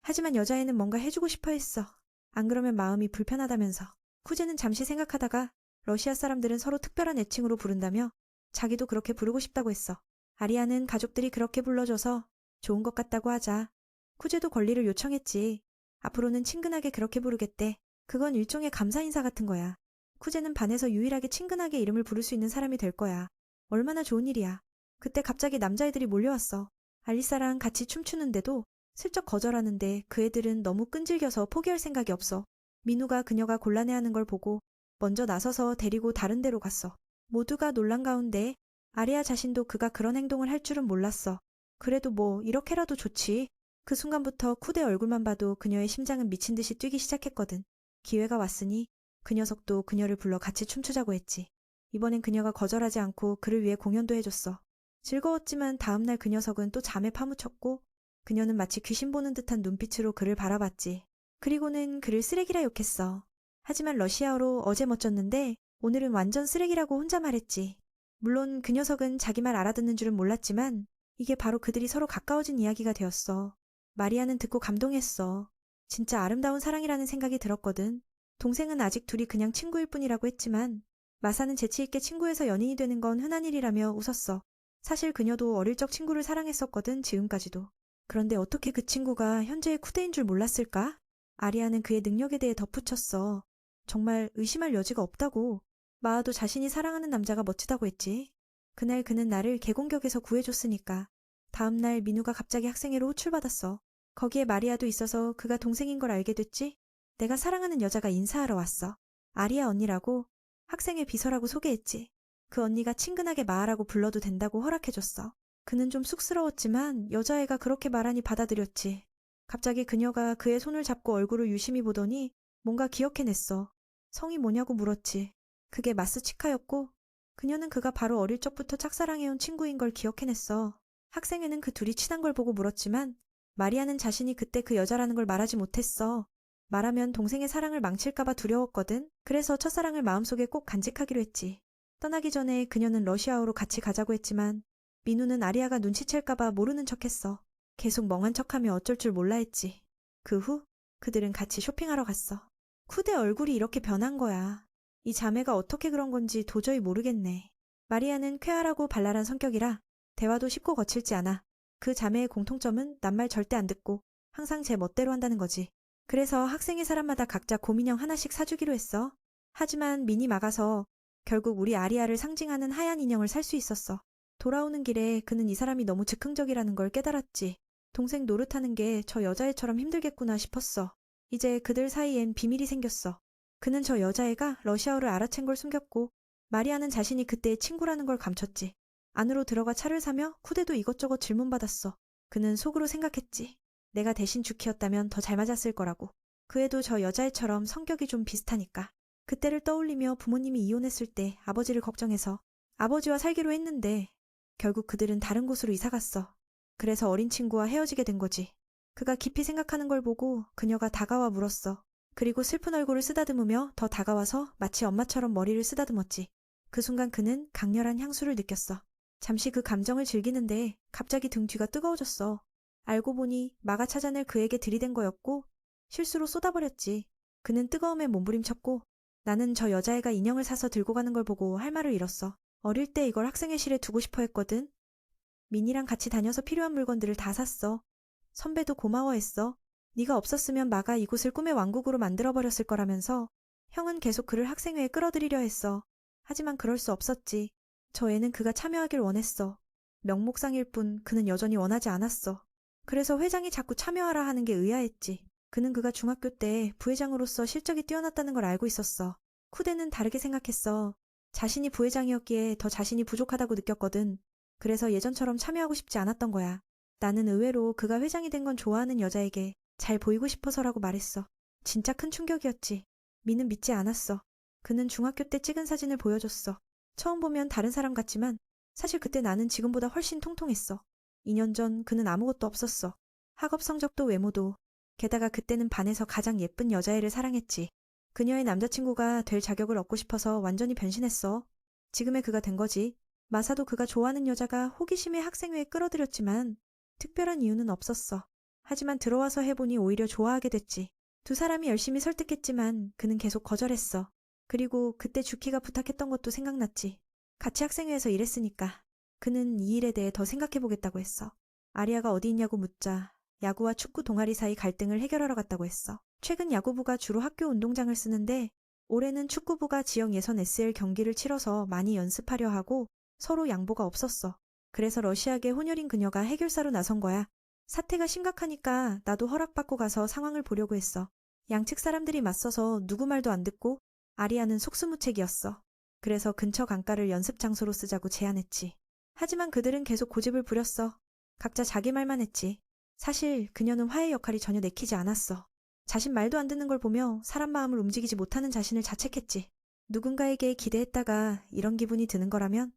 하지만 여자애는 뭔가 해주고 싶어 했어. 안 그러면 마음이 불편하다면서. 쿠제는 잠시 생각하다가 러시아 사람들은 서로 특별한 애칭으로 부른다며 자기도 그렇게 부르고 싶다고 했어. 아리아는 가족들이 그렇게 불러줘서 좋은 것 같다고 하자. 쿠제도 권리를 요청했지. 앞으로는 친근하게 그렇게 부르겠대. 그건 일종의 감사 인사 같은 거야. 쿠제는 반에서 유일하게 친근하게 이름을 부를 수 있는 사람이 될 거야. 얼마나 좋은 일이야. 그때 갑자기 남자애들이 몰려왔어. 알리사랑 같이 춤추는데도 슬쩍 거절하는데 그 애들은 너무 끈질겨서 포기할 생각이 없어. 민우가 그녀가 곤란해하는 걸 보고 먼저 나서서 데리고 다른 데로 갔어. 모두가 놀란 가운데 아리아 자신도 그가 그런 행동을 할 줄은 몰랐어. 그래도 뭐 이렇게라도 좋지. 그 순간부터 쿠데 얼굴만 봐도 그녀의 심장은 미친 듯이 뛰기 시작했거든. 기회가 왔으니 그 녀석도 그녀를 불러 같이 춤추자고 했지. 이번엔 그녀가 거절하지 않고 그를 위해 공연도 해줬어. 즐거웠지만 다음날 그 녀석은 또 잠에 파묻혔고 그녀는 마치 귀신 보는 듯한 눈빛으로 그를 바라봤지. 그리고는 그를 쓰레기라 욕했어. 하지만 러시아어로 어제 멋졌는데 오늘은 완전 쓰레기라고 혼자 말했지. 물론 그 녀석은 자기 말 알아듣는 줄은 몰랐지만 이게 바로 그들이 서로 가까워진 이야기가 되었어. 마리아는 듣고 감동했어. 진짜 아름다운 사랑이라는 생각이 들었거든. 동생은 아직 둘이 그냥 친구일 뿐이라고 했지만 마사는 재치있게 친구에서 연인이 되는 건 흔한 일이라며 웃었어. 사실 그녀도 어릴 적 친구를 사랑했었거든, 지금까지도. 그런데 어떻게 그 친구가 현재의 쿠데인 줄 몰랐을까? 아리아는 그의 능력에 대해 덧붙였어. 정말 의심할 여지가 없다고. 마아도 자신이 사랑하는 남자가 멋지다고 했지. 그날 그는 나를 개공격에서 구해줬으니까. 다음날 민우가 갑자기 학생회로 호출받았어. 거기에 마리아도 있어서 그가 동생인 걸 알게 됐지. 내가 사랑하는 여자가 인사하러 왔어. 아리아 언니라고. 학생회 비서라고 소개했지. 그 언니가 친근하게 마아라고 불러도 된다고 허락해줬어. 그는 좀 쑥스러웠지만 여자애가 그렇게 말하니 받아들였지. 갑자기 그녀가 그의 손을 잡고 얼굴을 유심히 보더니 뭔가 기억해냈어. 성이 뭐냐고 물었지. 그게 마스치카였고 그녀는 그가 바로 어릴 적부터 짝사랑해온 친구인 걸 기억해냈어. 학생회는 그 둘이 친한 걸 보고 물었지만 마리아는 자신이 그때 그 여자라는 걸 말하지 못했어. 말하면 동생의 사랑을 망칠까봐 두려웠거든. 그래서 첫사랑을 마음속에 꼭 간직하기로 했지. 떠나기 전에 그녀는 러시아어로 같이 가자고 했지만 민우는 아리아가 눈치챌까봐 모르는 척했어. 계속 멍한 척하며 어쩔 줄 몰라 했지. 그 후 그들은 같이 쇼핑하러 갔어. 쿠데 얼굴이 이렇게 변한 거야. 이 자매가 어떻게 그런 건지 도저히 모르겠네. 마리아는 쾌활하고 발랄한 성격이라 대화도 쉽고 거칠지 않아. 그 자매의 공통점은 남 말 절대 안 듣고 항상 제 멋대로 한다는 거지. 그래서 학생회 사람마다 각자 곰인형 하나씩 사주기로 했어. 하지만 민이 막아서 결국 우리 아리아를 상징하는 하얀 인형을 살 수 있었어. 돌아오는 길에 그는 이 사람이 너무 즉흥적이라는 걸 깨달았지. 동생 노릇하는 게 저 여자애처럼 힘들겠구나 싶었어. 이제 그들 사이엔 비밀이 생겼어. 그는 저 여자애가 러시아어를 알아챈 걸 숨겼고 마리아는 자신이 그때의 친구라는 걸 감췄지. 안으로 들어가 차를 사며 쿠데도 이것저것 질문받았어. 그는 속으로 생각했지. 내가 대신 주키였다면 더 잘 맞았을 거라고. 그 애도 저 여자애처럼 성격이 좀 비슷하니까. 그때를 떠올리며 부모님이 이혼했을 때 아버지를 걱정해서 아버지와 살기로 했는데 결국 그들은 다른 곳으로 이사갔어. 그래서 어린 친구와 헤어지게 된 거지. 그가 깊이 생각하는 걸 보고 그녀가 다가와 물었어. 그리고 슬픈 얼굴을 쓰다듬으며 더 다가와서 마치 엄마처럼 머리를 쓰다듬었지. 그 순간 그는 강렬한 향수를 느꼈어. 잠시 그 감정을 즐기는데 갑자기 등 뒤가 뜨거워졌어. 알고 보니 마가 찾아낼 그에게 들이댄 거였고 실수로 쏟아버렸지. 그는 뜨거움에 몸부림쳤고 나는 저 여자애가 인형을 사서 들고 가는 걸 보고 할 말을 잃었어. 어릴 때 이걸 학생회실에 두고 싶어 했거든. 민이랑 같이 다녀서 필요한 물건들을 다 샀어. 선배도 고마워했어. 네가 없었으면 마가 이곳을 꿈의 왕국으로 만들어버렸을 거라면서 형은 계속 그를 학생회에 끌어들이려 했어. 하지만 그럴 수 없었지. 저 애는 그가 참여하길 원했어. 명목상일 뿐 그는 여전히 원하지 않았어. 그래서 회장이 자꾸 참여하라 하는 게 의아했지. 그는 그가 중학교 때 부회장으로서 실적이 뛰어났다는 걸 알고 있었어. 쿠데는 다르게 생각했어. 자신이 부회장이었기에 더 자신이 부족하다고 느꼈거든. 그래서 예전처럼 참여하고 싶지 않았던 거야. 나는 의외로 그가 회장이 된 건 좋아하는 여자에게 잘 보이고 싶어서라고 말했어. 진짜 큰 충격이었지. 미는 믿지 않았어. 그는 중학교 때 찍은 사진을 보여줬어. 처음 보면 다른 사람 같지만 사실 그때 나는 지금보다 훨씬 통통했어. 2년 전 그는 아무것도 없었어. 학업 성적도 외모도. 게다가 그때는 반에서 가장 예쁜 여자애를 사랑했지. 그녀의 남자친구가 될 자격을 얻고 싶어서 완전히 변신했어. 지금의 그가 된 거지. 마사도 그가 좋아하는 여자가 호기심에 학생회에 끌어들였지만 특별한 이유는 없었어. 하지만 들어와서 해보니 오히려 좋아하게 됐지. 두 사람이 열심히 설득했지만 그는 계속 거절했어. 그리고 그때 주키가 부탁했던 것도 생각났지. 같이 학생회에서 일했으니까. 그는 이 일에 대해 더 생각해보겠다고 했어. 아리아가 어디 있냐고 묻자 야구와 축구 동아리 사이 갈등을 해결하러 갔다고 했어. 최근 야구부가 주로 학교 운동장을 쓰는데 올해는 축구부가 지역 예선 SL 경기를 치러서 많이 연습하려 하고 서로 양보가 없었어. 그래서 러시아계 혼혈인 그녀가 해결사로 나선 거야. 사태가 심각하니까 나도 허락받고 가서 상황을 보려고 했어. 양측 사람들이 맞서서 누구 말도 안 듣고 아리아는 속수무책이었어. 그래서 근처 강가를 연습 장소로 쓰자고 제안했지. 하지만 그들은 계속 고집을 부렸어. 각자 자기 말만 했지. 사실 그녀는 화해 역할이 전혀 내키지 않았어. 자신 말도 안 듣는 걸 보며 사람 마음을 움직이지 못하는 자신을 자책했지. 누군가에게 기대했다가 이런 기분이 드는 거라면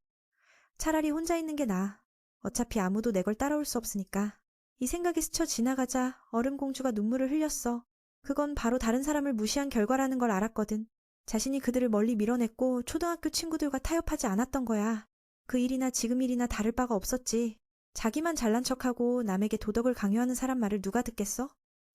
차라리 혼자 있는 게 나아. 어차피 아무도 내 걸 따라올 수 없으니까. 이 생각이 스쳐 지나가자 얼음공주가 눈물을 흘렸어. 그건 바로 다른 사람을 무시한 결과라는 걸 알았거든. 자신이 그들을 멀리 밀어냈고 초등학교 친구들과 타협하지 않았던 거야. 그 일이나 지금 일이나 다를 바가 없었지. 자기만 잘난 척하고 남에게 도덕을 강요하는 사람 말을 누가 듣겠어?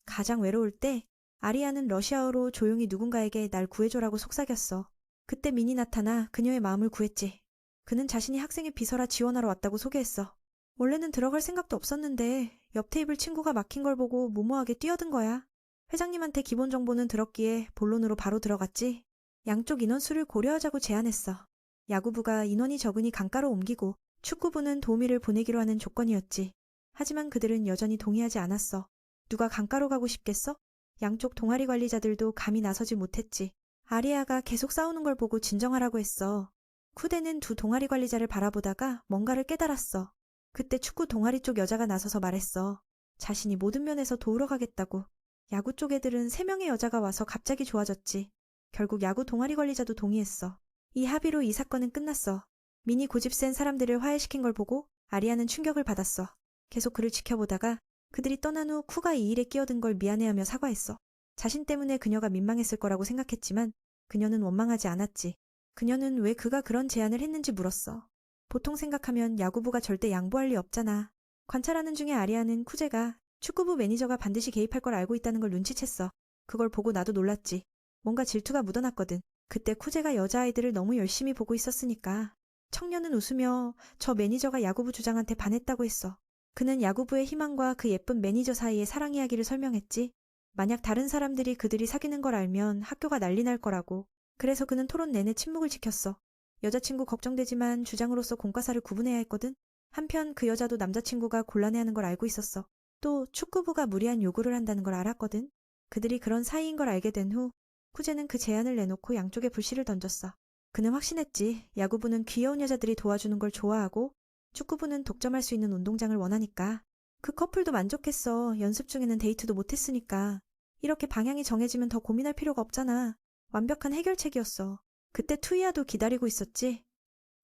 가장 외로울 때 아리아는 러시아어로 조용히 누군가에게 날 구해줘라고 속삭였어. 그때 민이 나타나 그녀의 마음을 구했지. 그는 자신이 학생회 비서라 지원하러 왔다고 소개했어. 원래는 들어갈 생각도 없었는데 옆 테이블 친구가 막힌 걸 보고 무모하게 뛰어든 거야. 회장님한테 기본 정보는 들었기에 본론으로 바로 들어갔지. 양쪽 인원수를 고려하자고 제안했어. 야구부가 인원이 적으니 강가로 옮기고 축구부는 도우미를 보내기로 하는 조건이었지. 하지만 그들은 여전히 동의하지 않았어. 누가 강가로 가고 싶겠어? 양쪽 동아리 관리자들도 감히 나서지 못했지. 아리아가 계속 싸우는 걸 보고 진정하라고 했어. 쿠데는 두 동아리 관리자를 바라보다가 뭔가를 깨달았어. 그때 축구 동아리 쪽 여자가 나서서 말했어. 자신이 모든 면에서 도우러 가겠다고. 야구 쪽 애들은 3명의 여자가 와서 갑자기 좋아졌지. 결국 야구 동아리 관리자도 동의했어. 이 합의로 이 사건은 끝났어. 민이 고집 센 사람들을 화해시킨 걸 보고 아리아는 충격을 받았어. 계속 그를 지켜보다가 그들이 떠난 후 쿠가 이 일에 끼어든 걸 미안해하며 사과했어. 자신 때문에 그녀가 민망했을 거라고 생각했지만 그녀는 원망하지 않았지. 그녀는 왜 그가 그런 제안을 했는지 물었어. 보통 생각하면 야구부가 절대 양보할 리 없잖아. 관찰하는 중에 아리아는 쿠제가 축구부 매니저가 반드시 개입할 걸 알고 있다는 걸 눈치챘어. 그걸 보고 나도 놀랐지. 뭔가 질투가 묻어났거든. 그때 쿠제가 여자아이들을 너무 열심히 보고 있었으니까. 청년은 웃으며 저 매니저가 야구부 주장한테 반했다고 했어. 그는 야구부의 희망과 그 예쁜 매니저 사이의 사랑 이야기를 설명했지. 만약 다른 사람들이 그들이 사귀는 걸 알면 학교가 난리 날 거라고. 그래서 그는 토론 내내 침묵을 지켰어. 여자친구 걱정되지만 주장으로서 공과사를 구분해야 했거든. 한편 그 여자도 남자친구가 곤란해하는 걸 알고 있었어. 또 축구부가 무리한 요구를 한다는 걸 알았거든. 그들이 그런 사이인 걸 알게 된 후 쿠제는 그 제안을 내놓고 양쪽에 불씨를 던졌어. 그는 확신했지. 야구부는 귀여운 여자들이 도와주는 걸 좋아하고 축구부는 독점할 수 있는 운동장을 원하니까. 그 커플도 만족했어. 연습 중에는 데이트도 못했으니까. 이렇게 방향이 정해지면 더 고민할 필요가 없잖아. 완벽한 해결책이었어. 그때 투이아도 기다리고 있었지.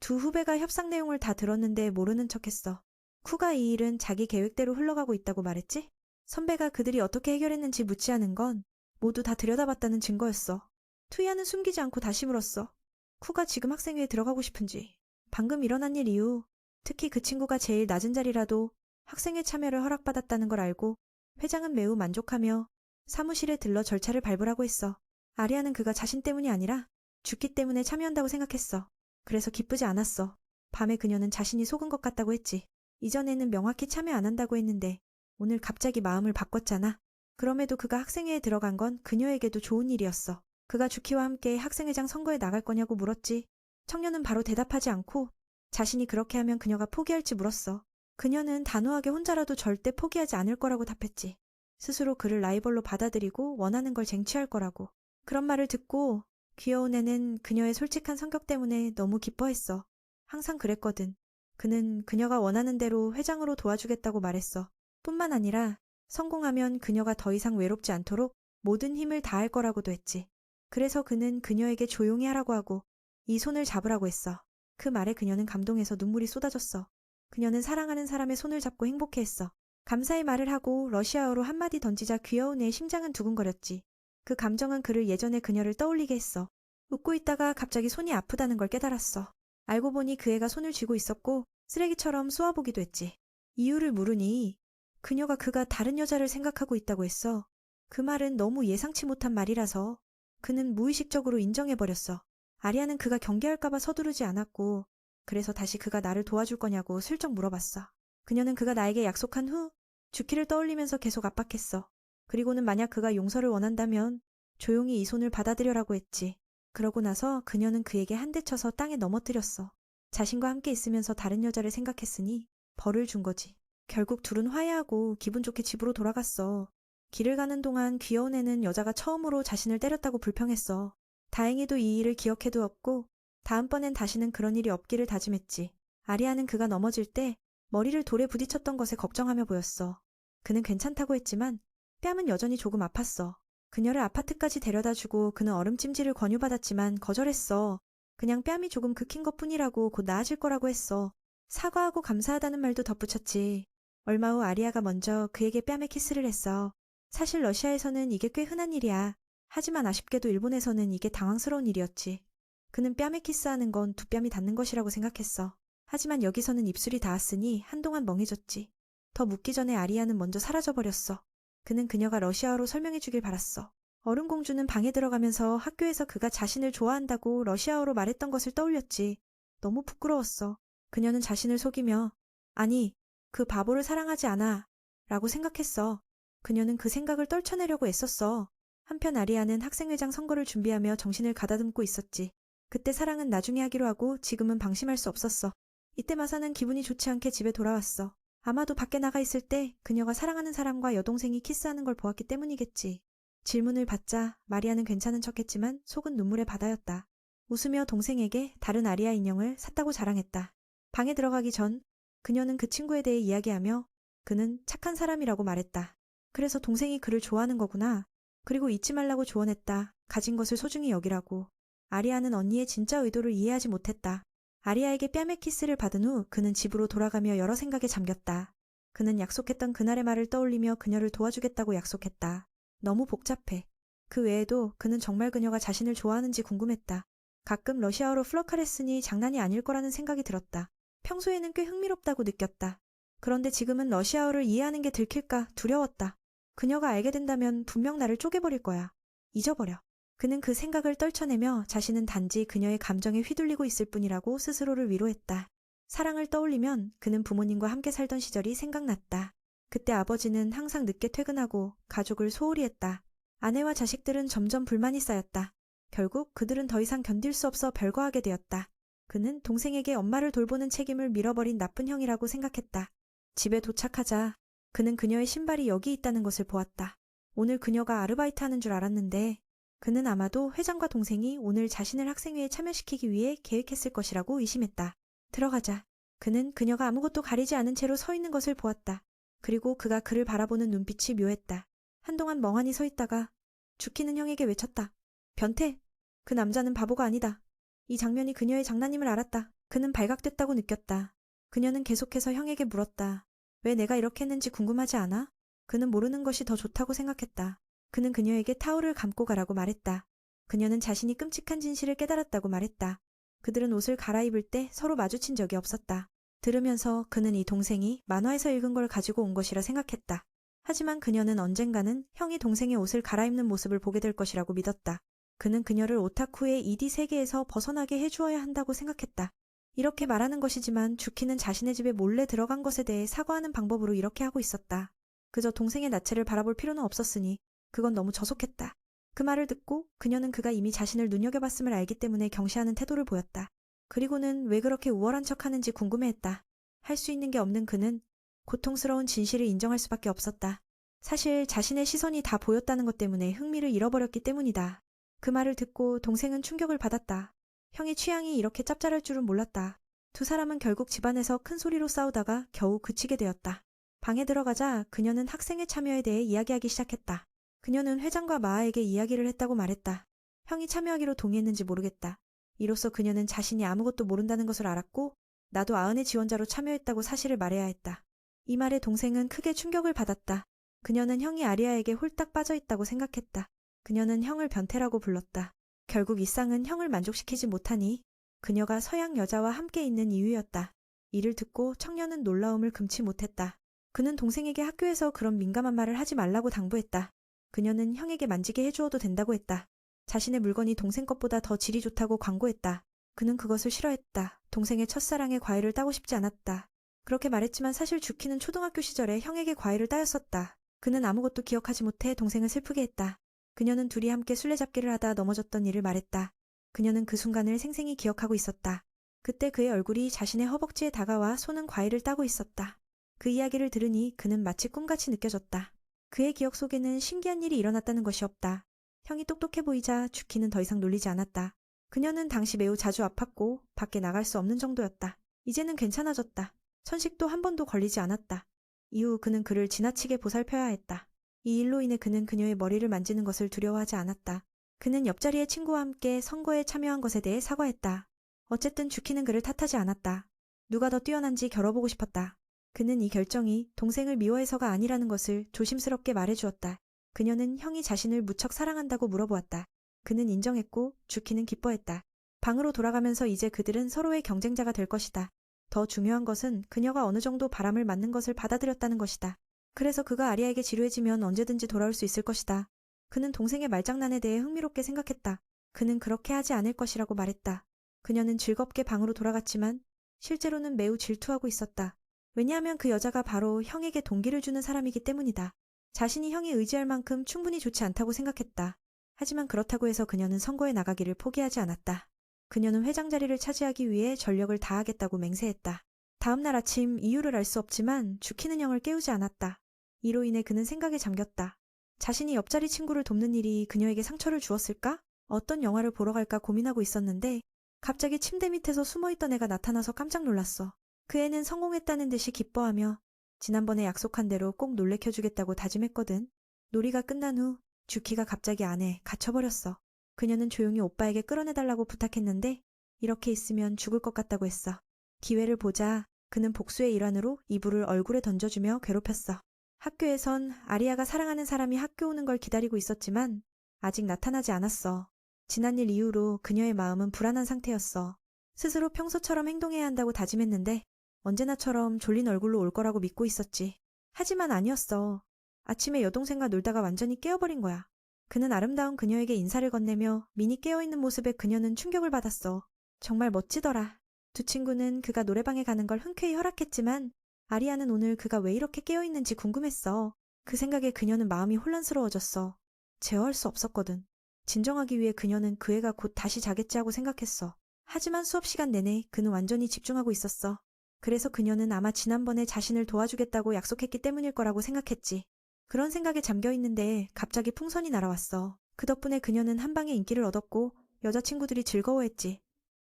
두 후배가 협상 내용을 다 들었는데 모르는 척했어. 쿠가 이 일은 자기 계획대로 흘러가고 있다고 말했지? 선배가 그들이 어떻게 해결했는지 묻지 않은 건 모두 다 들여다봤다는 증거였어. 투이아는 숨기지 않고 다시 물었어. 쿠가 지금 학생회에 들어가고 싶은지. 방금 일어난 일 이후 특히 그 친구가 제일 낮은 자리라도 학생회 참여를 허락받았다는 걸 알고 회장은 매우 만족하며 사무실에 들러 절차를 밟으라고 했어. 아리아는 그가 자신 때문이 아니라 죽기 때문에 참여한다고 생각했어. 그래서 기쁘지 않았어. 밤에 그녀는 자신이 속은 것 같다고 했지. 이전에는 명확히 참여 안 한다고 했는데 오늘 갑자기 마음을 바꿨잖아. 그럼에도 그가 학생회에 들어간 건 그녀에게도 좋은 일이었어. 그가 주키와 함께 학생회장 선거에 나갈 거냐고 물었지. 청년은 바로 대답하지 않고 자신이 그렇게 하면 그녀가 포기할지 물었어. 그녀는 단호하게 혼자라도 절대 포기하지 않을 거라고 답했지. 스스로 그를 라이벌로 받아들이고 원하는 걸 쟁취할 거라고. 그런 말을 듣고 귀여운 애는 그녀의 솔직한 성격 때문에 너무 기뻐했어. 항상 그랬거든. 그는 그녀가 원하는 대로 회장으로 도와주겠다고 말했어. 뿐만 아니라 성공하면 그녀가 더 이상 외롭지 않도록 모든 힘을 다할 거라고도 했지. 그래서 그는 그녀에게 조용히 하라고 하고 이 손을 잡으라고 했어. 그 말에 그녀는 감동해서 눈물이 쏟아졌어. 그녀는 사랑하는 사람의 손을 잡고 행복해했어. 감사의 말을 하고 러시아어로 한마디 던지자 귀여운 애의 심장은 두근거렸지. 그 감정은 그를 예전의 그녀를 떠올리게 했어. 웃고 있다가 갑자기 손이 아프다는 걸 깨달았어. 알고 보니 그 애가 손을 쥐고 있었고 쓰레기처럼 쏘아보기도 했지. 이유를 물으니 그녀가 그가 다른 여자를 생각하고 있다고 했어. 그 말은 너무 예상치 못한 말이라서 그는 무의식적으로 인정해버렸어. 아리아는 그가 경계할까봐 서두르지 않았고 그래서 다시 그가 나를 도와줄 거냐고 슬쩍 물어봤어. 그녀는 그가 나에게 약속한 후 주키를 떠올리면서 계속 압박했어. 그리고는 만약 그가 용서를 원한다면 조용히 이 손을 받아들여라고 했지. 그러고 나서 그녀는 그에게 한 대 쳐서 땅에 넘어뜨렸어. 자신과 함께 있으면서 다른 여자를 생각했으니 벌을 준 거지. 결국 둘은 화해하고 기분 좋게 집으로 돌아갔어. 길을 가는 동안 귀여운 애는 여자가 처음으로 자신을 때렸다고 불평했어. 다행히도 이 일을 기억해두었고 다음번엔 다시는 그런 일이 없기를 다짐했지. 아리아는 그가 넘어질 때 머리를 돌에 부딪혔던 것에 걱정하며 보였어. 그는 괜찮다고 했지만 뺨은 여전히 조금 아팠어. 그녀를 아파트까지 데려다주고 그는 얼음찜질을 권유받았지만 거절했어. 그냥 뺨이 조금 긁힌 것뿐이라고 곧 나아질 거라고 했어. 사과하고 감사하다는 말도 덧붙였지. 얼마 후 아리아가 먼저 그에게 뺨에 키스를 했어. 사실 러시아에서는 이게 꽤 흔한 일이야. 하지만 아쉽게도 일본에서는 이게 당황스러운 일이었지. 그는 뺨에 키스하는 건 두 뺨이 닿는 것이라고 생각했어. 하지만 여기서는 입술이 닿았으니 한동안 멍해졌지. 더 묻기 전에 아리아는 먼저 사라져버렸어. 그는 그녀가 러시아어로 설명해 주길 바랐어. 얼음공주는 방에 들어가면서 학교에서 그가 자신을 좋아한다고 러시아어로 말했던 것을 떠올렸지. 너무 부끄러웠어. 그녀는 자신을 속이며 아니, 그 바보를 사랑하지 않아 라고 생각했어. 그녀는 그 생각을 떨쳐내려고 애썼어. 한편 아리아는 학생회장 선거를 준비하며 정신을 가다듬고 있었지. 그때 사랑은 나중에 하기로 하고 지금은 방심할 수 없었어. 이때 마사는 기분이 좋지 않게 집에 돌아왔어. 아마도 밖에 나가 있을 때 그녀가 사랑하는 사람과 여동생이 키스하는 걸 보았기 때문이겠지. 질문을 받자 마리아는 괜찮은 척했지만 속은 눈물의 바다였다. 웃으며 동생에게 다른 아리아 인형을 샀다고 자랑했다. 방에 들어가기 전 그녀는 그 친구에 대해 이야기하며 그는 착한 사람이라고 말했다. 그래서 동생이 그를 좋아하는 거구나. 그리고 잊지 말라고 조언했다. 가진 것을 소중히 여기라고. 아리아는 언니의 진짜 의도를 이해하지 못했다. 아리아에게 뺨의 키스를 받은 후 그는 집으로 돌아가며 여러 생각에 잠겼다. 그는 약속했던 그날의 말을 떠올리며 그녀를 도와주겠다고 약속했다. 너무 복잡해. 그 외에도 그는 정말 그녀가 자신을 좋아하는지 궁금했다. 가끔 러시아어로 플러카레스니 장난이 아닐 거라는 생각이 들었다. 평소에는 꽤 흥미롭다고 느꼈다. 그런데 지금은 러시아어를 이해하는 게 들킬까 두려웠다. 그녀가 알게 된다면 분명 나를 쪼개버릴 거야. 잊어버려. 그는 그 생각을 떨쳐내며 자신은 단지 그녀의 감정에 휘둘리고 있을 뿐이라고 스스로를 위로했다. 사랑을 떠올리면 그는 부모님과 함께 살던 시절이 생각났다. 그때 아버지는 항상 늦게 퇴근하고 가족을 소홀히 했다. 아내와 자식들은 점점 불만이 쌓였다. 결국 그들은 더 이상 견딜 수 없어 별거하게 되었다. 그는 동생에게 엄마를 돌보는 책임을 밀어버린 나쁜 형이라고 생각했다. 집에 도착하자 그는 그녀의 신발이 여기 있다는 것을 보았다. 오늘 그녀가 아르바이트하는 줄 알았는데 그는 아마도 회장과 동생이 오늘 자신을 학생회에 참여시키기 위해 계획했을 것이라고 의심했다. 들어가자 그는 그녀가 아무것도 가리지 않은 채로 서 있는 것을 보았다. 그리고 그가 그를 바라보는 눈빛이 묘했다. 한동안 멍하니 서 있다가 주키는 형에게 외쳤다. 변태! 그 남자는 바보가 아니다. 이 장면이 그녀의 장난임을 알았다. 그는 발각됐다고 느꼈다. 그녀는 계속해서 형에게 물었다. 왜 내가 이렇게 했는지 궁금하지 않아? 그는 모르는 것이 더 좋다고 생각했다. 그는 그녀에게 타올을 감고 가라고 말했다. 그녀는 자신이 끔찍한 진실을 깨달았다고 말했다. 그들은 옷을 갈아입을 때 서로 마주친 적이 없었다. 들으면서 그는 이 동생이 만화에서 읽은 걸 가지고 온 것이라 생각했다. 하지만 그녀는 언젠가는 형이 동생의 옷을 갈아입는 모습을 보게 될 것이라고 믿었다. 그는 그녀를 오타쿠의 2D 세계에서 벗어나게 해주어야 한다고 생각했다. 이렇게 말하는 것이지만 주키는 자신의 집에 몰래 들어간 것에 대해 사과하는 방법으로 이렇게 하고 있었다. 그저 동생의 나체를 바라볼 필요는 없었으니 그건 너무 저속했다. 그 말을 듣고 그녀는 그가 이미 자신을 눈여겨봤음을 알기 때문에 경시하는 태도를 보였다. 그리고는 왜 그렇게 우월한 척하는지 궁금해했다. 할 수 있는 게 없는 그는 고통스러운 진실을 인정할 수밖에 없었다. 사실 자신의 시선이 다 보였다는 것 때문에 흥미를 잃어버렸기 때문이다. 그 말을 듣고 동생은 충격을 받았다. 형의 취향이 이렇게 짭짤할 줄은 몰랐다. 두 사람은 결국 집안에서 큰 소리로 싸우다가 겨우 그치게 되었다. 방에 들어가자 그녀는 학생회 참여에 대해 이야기하기 시작했다. 그녀는 회장과 마아에게 이야기를 했다고 말했다. 형이 참여하기로 동의했는지 모르겠다. 이로써 그녀는 자신이 아무것도 모른다는 것을 알았고 나도 아은의 지원자로 참여했다고 사실을 말해야 했다. 이 말에 동생은 크게 충격을 받았다. 그녀는 형이 아리아에게 홀딱 빠져있다고 생각했다. 그녀는 형을 변태라고 불렀다. 결국 이 쌍은 형을 만족시키지 못하니 그녀가 서양 여자와 함께 있는 이유였다. 이를 듣고 청년은 놀라움을 금치 못했다. 그는 동생에게 학교에서 그런 민감한 말을 하지 말라고 당부했다. 그녀는 형에게 만지게 해주어도 된다고 했다. 자신의 물건이 동생 것보다 더 질이 좋다고 광고했다. 그는 그것을 싫어했다. 동생의 첫사랑의 과일을 따고 싶지 않았다. 그렇게 말했지만 사실 주키는 초등학교 시절에 형에게 과일을 따였었다. 그는 아무것도 기억하지 못해 동생을 슬프게 했다. 그녀는 둘이 함께 술래잡기를 하다 넘어졌던 일을 말했다. 그녀는 그 순간을 생생히 기억하고 있었다. 그때 그의 얼굴이 자신의 허벅지에 다가와 손은 과일을 따고 있었다. 그 이야기를 들으니 그는 마치 꿈같이 느껴졌다. 그의 기억 속에는 신기한 일이 일어났다는 것이 없다. 형이 똑똑해 보이자 주키는 더 이상 놀리지 않았다. 그녀는 당시 매우 자주 아팠고 밖에 나갈 수 없는 정도였다. 이제는 괜찮아졌다. 천식도 한 번도 걸리지 않았다. 이후 그는 그를 지나치게 보살펴야 했다. 이 일로 인해 그는 그녀의 머리를 만지는 것을 두려워하지 않았다. 그는 옆자리의 친구와 함께 선거에 참여한 것에 대해 사과했다. 어쨌든 주키는 그를 탓하지 않았다. 누가 더 뛰어난지 겨뤄보고 싶었다. 그는 이 결정이 동생을 미워해서가 아니라는 것을 조심스럽게 말해주었다. 그녀는 형이 자신을 무척 사랑한다고 물어보았다. 그는 인정했고 주키는 기뻐했다. 방으로 돌아가면서 이제 그들은 서로의 경쟁자가 될 것이다. 더 중요한 것은 그녀가 어느 정도 바람을 맞는 것을 받아들였다는 것이다. 그래서 그가 아리아에게 지루해지면 언제든지 돌아올 수 있을 것이다. 그는 동생의 말장난에 대해 흥미롭게 생각했다. 그는 그렇게 하지 않을 것이라고 말했다. 그녀는 즐겁게 방으로 돌아갔지만 실제로는 매우 질투하고 있었다. 왜냐하면 그 여자가 바로 형에게 동기를 주는 사람이기 때문이다. 자신이 형이 의지할 만큼 충분히 좋지 않다고 생각했다. 하지만 그렇다고 해서 그녀는 선거에 나가기를 포기하지 않았다. 그녀는 회장 자리를 차지하기 위해 전력을 다하겠다고 맹세했다. 다음 날 아침 이유를 알 수 없지만 주키는 형을 깨우지 않았다. 이로 인해 그는 생각에 잠겼다. 자신이 옆자리 친구를 돕는 일이 그녀에게 상처를 주었을까? 어떤 영화를 보러 갈까 고민하고 있었는데 갑자기 침대 밑에서 숨어있던 애가 나타나서 깜짝 놀랐어. 그 애는 성공했다는 듯이 기뻐하며 지난번에 약속한 대로 꼭 놀래켜주겠다고 다짐했거든. 놀이가 끝난 후 주키가 갑자기 안에 갇혀버렸어. 그녀는 조용히 오빠에게 끌어내달라고 부탁했는데 이렇게 있으면 죽을 것 같다고 했어. 기회를 보자 그는 복수의 일환으로 이불을 얼굴에 던져주며 괴롭혔어. 학교에선 아리아가 사랑하는 사람이 학교 오는 걸 기다리고 있었지만 아직 나타나지 않았어. 지난 일 이후로 그녀의 마음은 불안한 상태였어. 스스로 평소처럼 행동해야 한다고 다짐했는데 언제나처럼 졸린 얼굴로 올 거라고 믿고 있었지. 하지만 아니었어. 아침에 여동생과 놀다가 완전히 깨어버린 거야. 그는 아름다운 그녀에게 인사를 건네며 미니 깨어있는 모습에 그녀는 충격을 받았어. 정말 멋지더라. 두 친구는 그가 노래방에 가는 걸 흔쾌히 허락했지만 아리아는 오늘 그가 왜 이렇게 깨어있는지 궁금했어. 그 생각에 그녀는 마음이 혼란스러워졌어. 제어할 수 없었거든. 진정하기 위해 그녀는 그 애가 곧 다시 자겠지 하고 생각했어. 하지만 수업 시간 내내 그는 완전히 집중하고 있었어. 그래서 그녀는 아마 지난번에 자신을 도와주겠다고 약속했기 때문일 거라고 생각했지. 그런 생각에 잠겨 있는데 갑자기 풍선이 날아왔어. 그 덕분에 그녀는 한 방에 인기를 얻었고 여자친구들이 즐거워했지.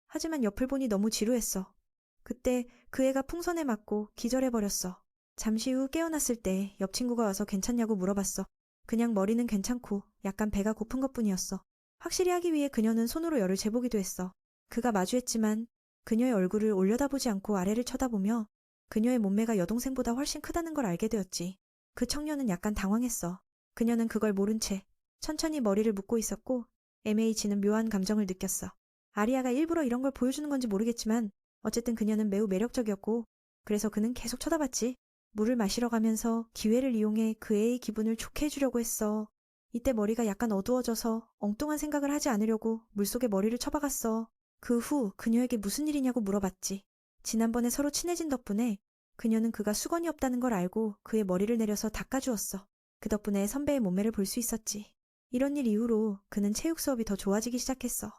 하지만 옆을 보니 너무 지루했어. 그때 그 애가 풍선에 맞고 기절해버렸어. 잠시 후 깨어났을 때 옆 친구가 와서 괜찮냐고 물어봤어. 그냥 머리는 괜찮고 약간 배가 고픈 것뿐이었어. 확실히 하기 위해 그녀는 손으로 열을 재보기도 했어. 그가 마주했지만 그녀의 얼굴을 올려다보지 않고 아래를 쳐다보며 그녀의 몸매가 여동생보다 훨씬 크다는 걸 알게 되었지. 그 청년은 약간 당황했어. 그녀는 그걸 모른 채 천천히 머리를 묶고 있었고 애매해지는 묘한 감정을 느꼈어. 아리아가 일부러 이런 걸 보여주는 건지 모르겠지만 어쨌든 그녀는 매우 매력적이었고 그래서 그는 계속 쳐다봤지. 물을 마시러 가면서 기회를 이용해 그 애의 기분을 좋게 해주려고 했어. 이때 머리가 약간 어두워져서 엉뚱한 생각을 하지 않으려고 물속에 머리를 쳐박았어. 그 후 그녀에게 무슨 일이냐고 물어봤지. 지난번에 서로 친해진 덕분에 그녀는 그가 수건이 없다는 걸 알고 그의 머리를 내려서 닦아주었어. 그 덕분에 선배의 몸매를 볼 수 있었지. 이런 일 이후로 그는 체육 수업이 더 좋아지기 시작했어.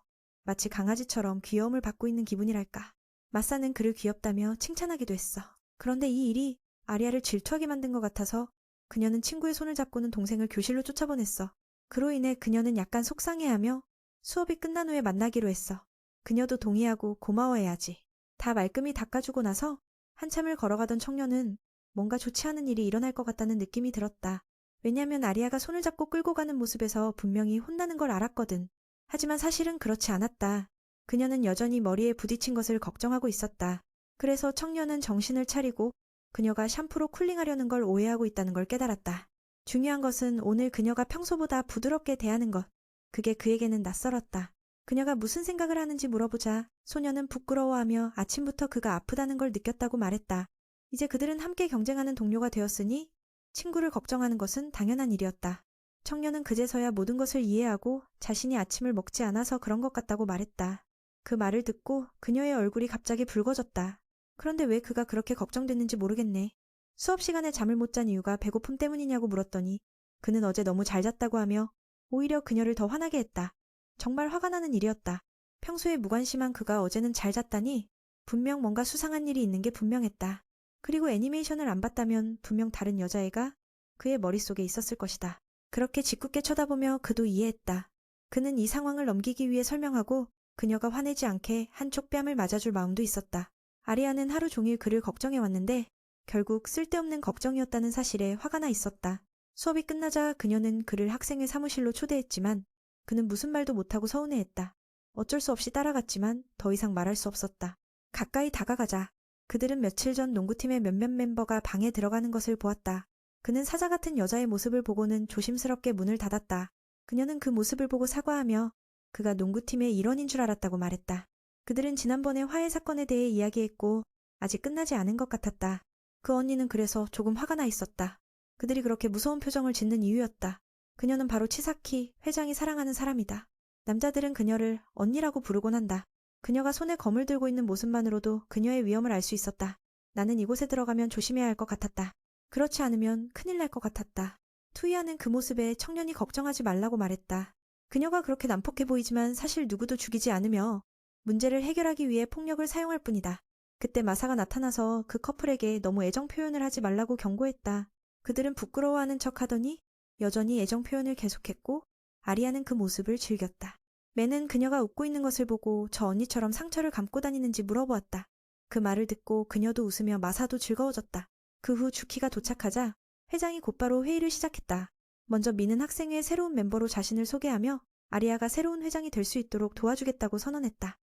마치 강아지처럼 귀여움을 받고 있는 기분이랄까. 마사는 그를 귀엽다며 칭찬하기도 했어. 그런데 이 일이 아리아를 질투하게 만든 것 같아서 그녀는 친구의 손을 잡고는 동생을 교실로 쫓아보냈어. 그로 인해 그녀는 약간 속상해하며 수업이 끝난 후에 만나기로 했어. 그녀도 동의하고 고마워해야지. 다 말끔히 닦아주고 나서 한참을 걸어가던 청년은 뭔가 좋지 않은 일이 일어날 것 같다는 느낌이 들었다. 왜냐면 아리아가 손을 잡고 끌고 가는 모습에서 분명히 혼나는 걸 알았거든. 하지만 사실은 그렇지 않았다. 그녀는 여전히 머리에 부딪힌 것을 걱정하고 있었다. 그래서 청년은 정신을 차리고 그녀가 샴푸로 쿨링하려는 걸 오해하고 있다는 걸 깨달았다. 중요한 것은 오늘 그녀가 평소보다 부드럽게 대하는 것. 그게 그에게는 낯설었다. 그녀가 무슨 생각을 하는지 물어보자 소녀는 부끄러워하며 아침부터 그가 아프다는 걸 느꼈다고 말했다. 이제 그들은 함께 경쟁하는 동료가 되었으니 친구를 걱정하는 것은 당연한 일이었다. 청년은 그제서야 모든 것을 이해하고 자신이 아침을 먹지 않아서 그런 것 같다고 말했다. 그 말을 듣고 그녀의 얼굴이 갑자기 붉어졌다. 그런데 왜 그가 그렇게 걱정됐는지 모르겠네. 수업 시간에 잠을 못 잔 이유가 배고픔 때문이냐고 물었더니 그는 어제 너무 잘 잤다고 하며 오히려 그녀를 더 화나게 했다. 정말 화가 나는 일이었다. 평소에 무관심한 그가 어제는 잘 잤다니 분명 뭔가 수상한 일이 있는 게 분명했다. 그리고 애니메이션을 안 봤다면 분명 다른 여자애가 그의 머릿속에 있었을 것이다. 그렇게 짓궂게 쳐다보며 그도 이해했다. 그는 이 상황을 넘기기 위해 설명하고 그녀가 화내지 않게 한쪽 뺨을 맞아줄 마음도 있었다. 아리아는 하루 종일 그를 걱정해왔는데 결국 쓸데없는 걱정이었다는 사실에 화가 나 있었다. 수업이 끝나자 그녀는 그를 학생회 사무실로 초대했지만 그는 무슨 말도 못하고 서운해했다. 어쩔 수 없이 따라갔지만 더 이상 말할 수 없었다. 가까이 다가가자. 그들은 며칠 전 농구팀의 몇몇 멤버가 방에 들어가는 것을 보았다. 그는 사자 같은 여자의 모습을 보고는 조심스럽게 문을 닫았다. 그녀는 그 모습을 보고 사과하며 그가 농구팀의 일원인 줄 알았다고 말했다. 그들은 지난번에 화해 사건에 대해 이야기했고 아직 끝나지 않은 것 같았다. 그 언니는 그래서 조금 화가 나 있었다. 그들이 그렇게 무서운 표정을 짓는 이유였다. 그녀는 바로 치사키, 회장이 사랑하는 사람이다. 남자들은 그녀를 언니라고 부르곤 한다. 그녀가 손에 검을 들고 있는 모습만으로도 그녀의 위험을 알 수 있었다. 나는 이곳에 들어가면 조심해야 할 것 같았다. 그렇지 않으면 큰일 날 것 같았다. 투이하는 그 모습에 청년이 걱정하지 말라고 말했다. 그녀가 그렇게 난폭해 보이지만 사실 누구도 죽이지 않으며 문제를 해결하기 위해 폭력을 사용할 뿐이다. 그때 마사가 나타나서 그 커플에게 너무 애정 표현을 하지 말라고 경고했다. 그들은 부끄러워하는 척 하더니 여전히 애정 표현을 계속했고 아리아는 그 모습을 즐겼다. 맨은 그녀가 웃고 있는 것을 보고 저 언니처럼 상처를 감고 다니는지 물어보았다. 그 말을 듣고 그녀도 웃으며 마사도 즐거워졌다. 그 후 주키가 도착하자 회장이 곧바로 회의를 시작했다. 먼저 미는 학생회의 새로운 멤버로 자신을 소개하며 아리아가 새로운 회장이 될 수 있도록 도와주겠다고 선언했다.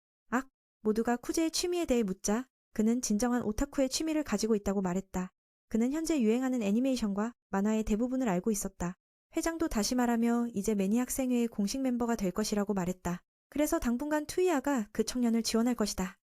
모두가 쿠제의 취미에 대해 묻자 그는 진정한 오타쿠의 취미를 가지고 있다고 말했다. 그는 현재 유행하는 애니메이션과 만화의 대부분을 알고 있었다. 회장도 다시 말하며 이제 매니 학생회의 공식 멤버가 될 것이라고 말했다. 그래서 당분간 투이아가 그 청년을 지원할 것이다.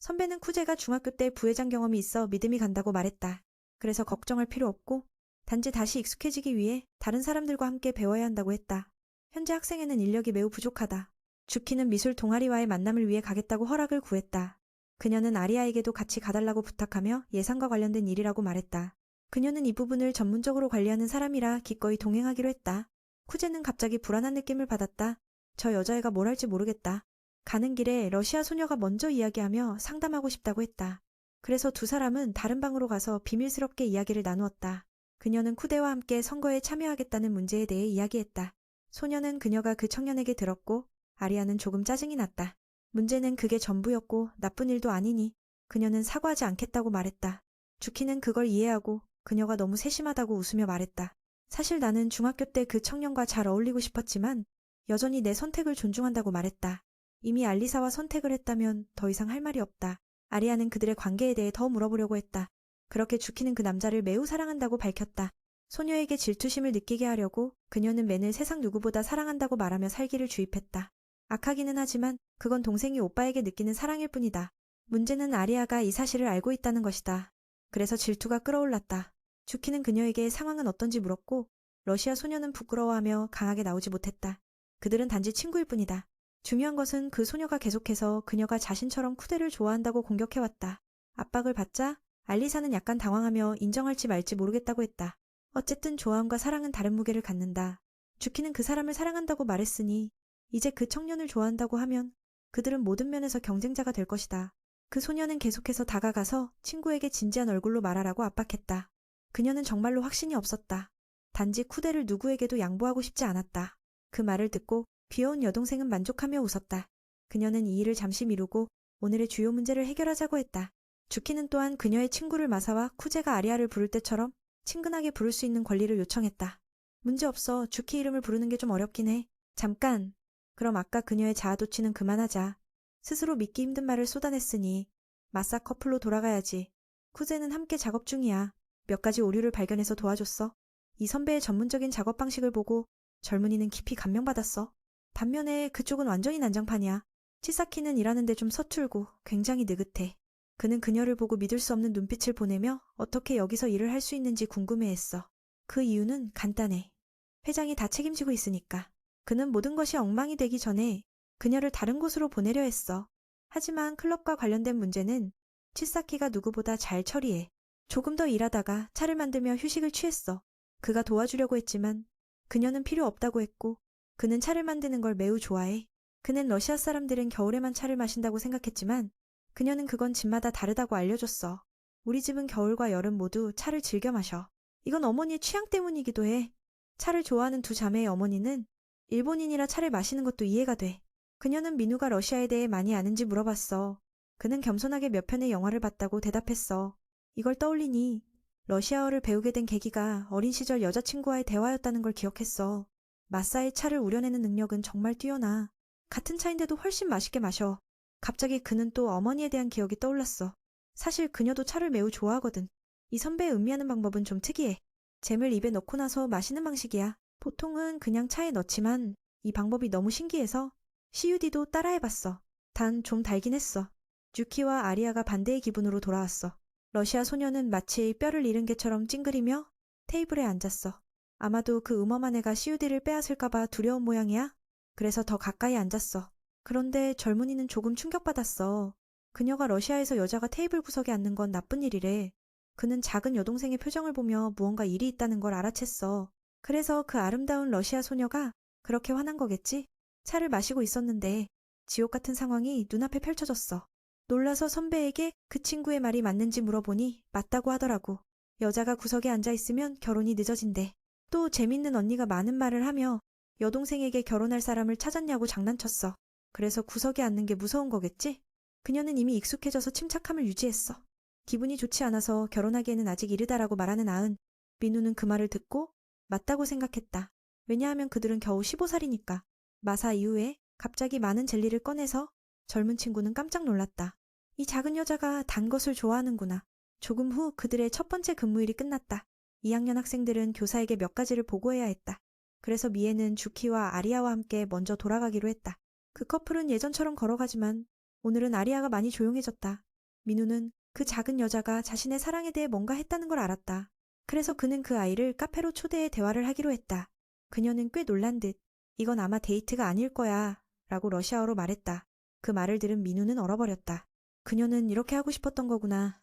선배는 쿠제가 중학교 때 부회장 경험이 있어 믿음이 간다고 말했다. 그래서 걱정할 필요 없고 단지 다시 익숙해지기 위해 다른 사람들과 함께 배워야 한다고 했다. 현재 학생회는 인력이 매우 부족하다. 주키는 미술 동아리와의 만남을 위해 가겠다고 허락을 구했다. 그녀는 아리아에게도 같이 가달라고 부탁하며 예상과 관련된 일이라고 말했다. 그녀는 이 부분을 전문적으로 관리하는 사람이라 기꺼이 동행하기로 했다. 쿠제는 갑자기 불안한 느낌을 받았다. 저 여자애가 뭘 할지 모르겠다. 가는 길에 러시아 소녀가 먼저 이야기하며 상담하고 싶다고 했다. 그래서 두 사람은 다른 방으로 가서 비밀스럽게 이야기를 나누었다. 그녀는 쿠데와 함께 선거에 참여하겠다는 문제에 대해 이야기했다. 소녀는 그녀가 그 청년에게 들었고 아리아는 조금 짜증이 났다. 문제는 그게 전부였고 나쁜 일도 아니니 그녀는 사과하지 않겠다고 말했다. 주키는 그걸 이해하고 그녀가 너무 세심하다고 웃으며 말했다. 사실 나는 중학교 때 그 청년과 잘 어울리고 싶었지만 여전히 내 선택을 존중한다고 말했다. 이미 알리사와 선택을 했다면 더 이상 할 말이 없다. 아리아는 그들의 관계에 대해 더 물어보려고 했다. 그렇게 주키는 그 남자를 매우 사랑한다고 밝혔다. 소녀에게 질투심을 느끼게 하려고 그녀는 맨을 세상 누구보다 사랑한다고 말하며 살기를 주입했다. 악하기는 하지만 그건 동생이 오빠에게 느끼는 사랑일 뿐이다. 문제는 아리아가 이 사실을 알고 있다는 것이다. 그래서 질투가 끌어올랐다. 주키는 그녀에게 상황은 어떤지 물었고 러시아 소녀는 부끄러워하며 강하게 나오지 못했다. 그들은 단지 친구일 뿐이다. 중요한 것은 그 소녀가 계속해서 그녀가 자신처럼 쿠데를 좋아한다고 공격해왔다. 압박을 받자 알리사는 약간 당황하며 인정할지 말지 모르겠다고 했다. 어쨌든 좋아함과 사랑은 다른 무게를 갖는다. 주키는 그 사람을 사랑한다고 말했으니 이제 그 청년을 좋아한다고 하면 그들은 모든 면에서 경쟁자가 될 것이다. 그 소녀는 계속해서 다가가서 친구에게 진지한 얼굴로 말하라고 압박했다. 그녀는 정말로 확신이 없었다. 단지 쿠데를 누구에게도 양보하고 싶지 않았다. 그 말을 듣고 귀여운 여동생은 만족하며 웃었다. 그녀는 이 일을 잠시 미루고 오늘의 주요 문제를 해결하자고 했다. 주키는 또한 그녀의 친구를 마사와 쿠제가 아리아를 부를 때처럼 친근하게 부를 수 있는 권리를 요청했다. 문제없어. 주키 이름을 부르는 게 좀 어렵긴 해. 잠깐. 그럼 아까 그녀의 자아도취는 그만하자. 스스로 믿기 힘든 말을 쏟아냈으니 마사 커플로 돌아가야지. 쿠제는 함께 작업 중이야. 몇 가지 오류를 발견해서 도와줬어. 이 선배의 전문적인 작업 방식을 보고 젊은이는 깊이 감명받았어. 반면에 그쪽은 완전히 난장판이야. 치사키는 일하는데 좀 서툴고 굉장히 느긋해. 그는 그녀를 보고 믿을 수 없는 눈빛을 보내며 어떻게 여기서 일을 할 수 있는지 궁금해했어. 그 이유는 간단해. 회장이 다 책임지고 있으니까. 그는 모든 것이 엉망이 되기 전에 그녀를 다른 곳으로 보내려 했어. 하지만 클럽과 관련된 문제는 치사키가 누구보다 잘 처리해. 조금 더 일하다가 차를 만들며 휴식을 취했어. 그가 도와주려고 했지만 그녀는 필요 없다고 했고 그는 차를 만드는 걸 매우 좋아해. 그는 러시아 사람들은 겨울에만 차를 마신다고 생각했지만 그녀는 그건 집마다 다르다고 알려줬어. 우리 집은 겨울과 여름 모두 차를 즐겨 마셔. 이건 어머니의 취향 때문이기도 해. 차를 좋아하는 두 자매의 어머니는 일본인이라 차를 마시는 것도 이해가 돼. 그녀는 민우가 러시아에 대해 많이 아는지 물어봤어. 그는 겸손하게 몇 편의 영화를 봤다고 대답했어. 이걸 떠올리니 러시아어를 배우게 된 계기가 어린 시절 여자친구와의 대화였다는 걸 기억했어. 마사의 차를 우려내는 능력은 정말 뛰어나. 같은 차인데도 훨씬 맛있게 마셔. 갑자기 그는 또 어머니에 대한 기억이 떠올랐어. 사실 그녀도 차를 매우 좋아하거든. 이 선배의 음미하는 방법은 좀 특이해. 잼을 입에 넣고 나서 마시는 방식이야. 보통은 그냥 차에 넣지만 이 방법이 너무 신기해서 CUD도 따라해봤어. 단 좀 달긴 했어. 유키와 아리아가 반대의 기분으로 돌아왔어. 러시아 소녀는 마치 뼈를 잃은 개처럼 찡그리며 테이블에 앉았어. 아마도 그 음험한 애가 CUD를 빼앗을까봐 두려운 모양이야. 그래서 더 가까이 앉았어. 그런데 젊은이는 조금 충격받았어. 그녀가 러시아에서 여자가 테이블 구석에 앉는 건 나쁜 일이래. 그는 작은 여동생의 표정을 보며 무언가 일이 있다는 걸 알아챘어. 그래서 그 아름다운 러시아 소녀가 그렇게 화난 거겠지? 차를 마시고 있었는데 지옥 같은 상황이 눈앞에 펼쳐졌어. 놀라서 선배에게 그 친구의 말이 맞는지 물어보니 맞다고 하더라고. 여자가 구석에 앉아있으면 결혼이 늦어진대. 또 재밌는 언니가 많은 말을 하며 여동생에게 결혼할 사람을 찾았냐고 장난쳤어. 그래서 구석에 앉는 게 무서운 거겠지? 그녀는 이미 익숙해져서 침착함을 유지했어. 기분이 좋지 않아서 결혼하기에는 아직 이르다라고 말하는 아은. 민우는 그 말을 듣고 맞다고 생각했다. 왜냐하면 그들은 겨우 15살이니까. 마사 이후에 갑자기 많은 젤리를 꺼내서 젊은 친구는 깜짝 놀랐다. 이 작은 여자가 단 것을 좋아하는구나. 조금 후 그들의 첫 번째 근무일이 끝났다. 2학년 학생들은 교사에게 몇 가지를 보고해야 했다. 그래서 미에는 주키와 아리아와 함께 먼저 돌아가기로 했다. 그 커플은 예전처럼 걸어가지만 오늘은 아리아가 많이 조용해졌다. 민우는 그 작은 여자가 자신의 사랑에 대해 뭔가 했다는 걸 알았다. 그래서 그는 그 아이를 카페로 초대해 대화를 하기로 했다. 그녀는 꽤 놀란 듯 이건 아마 데이트가 아닐 거야 라고 러시아어로 말했다. 그 말을 들은 민우는 얼어버렸다. 그녀는 이렇게 하고 싶었던 거구나.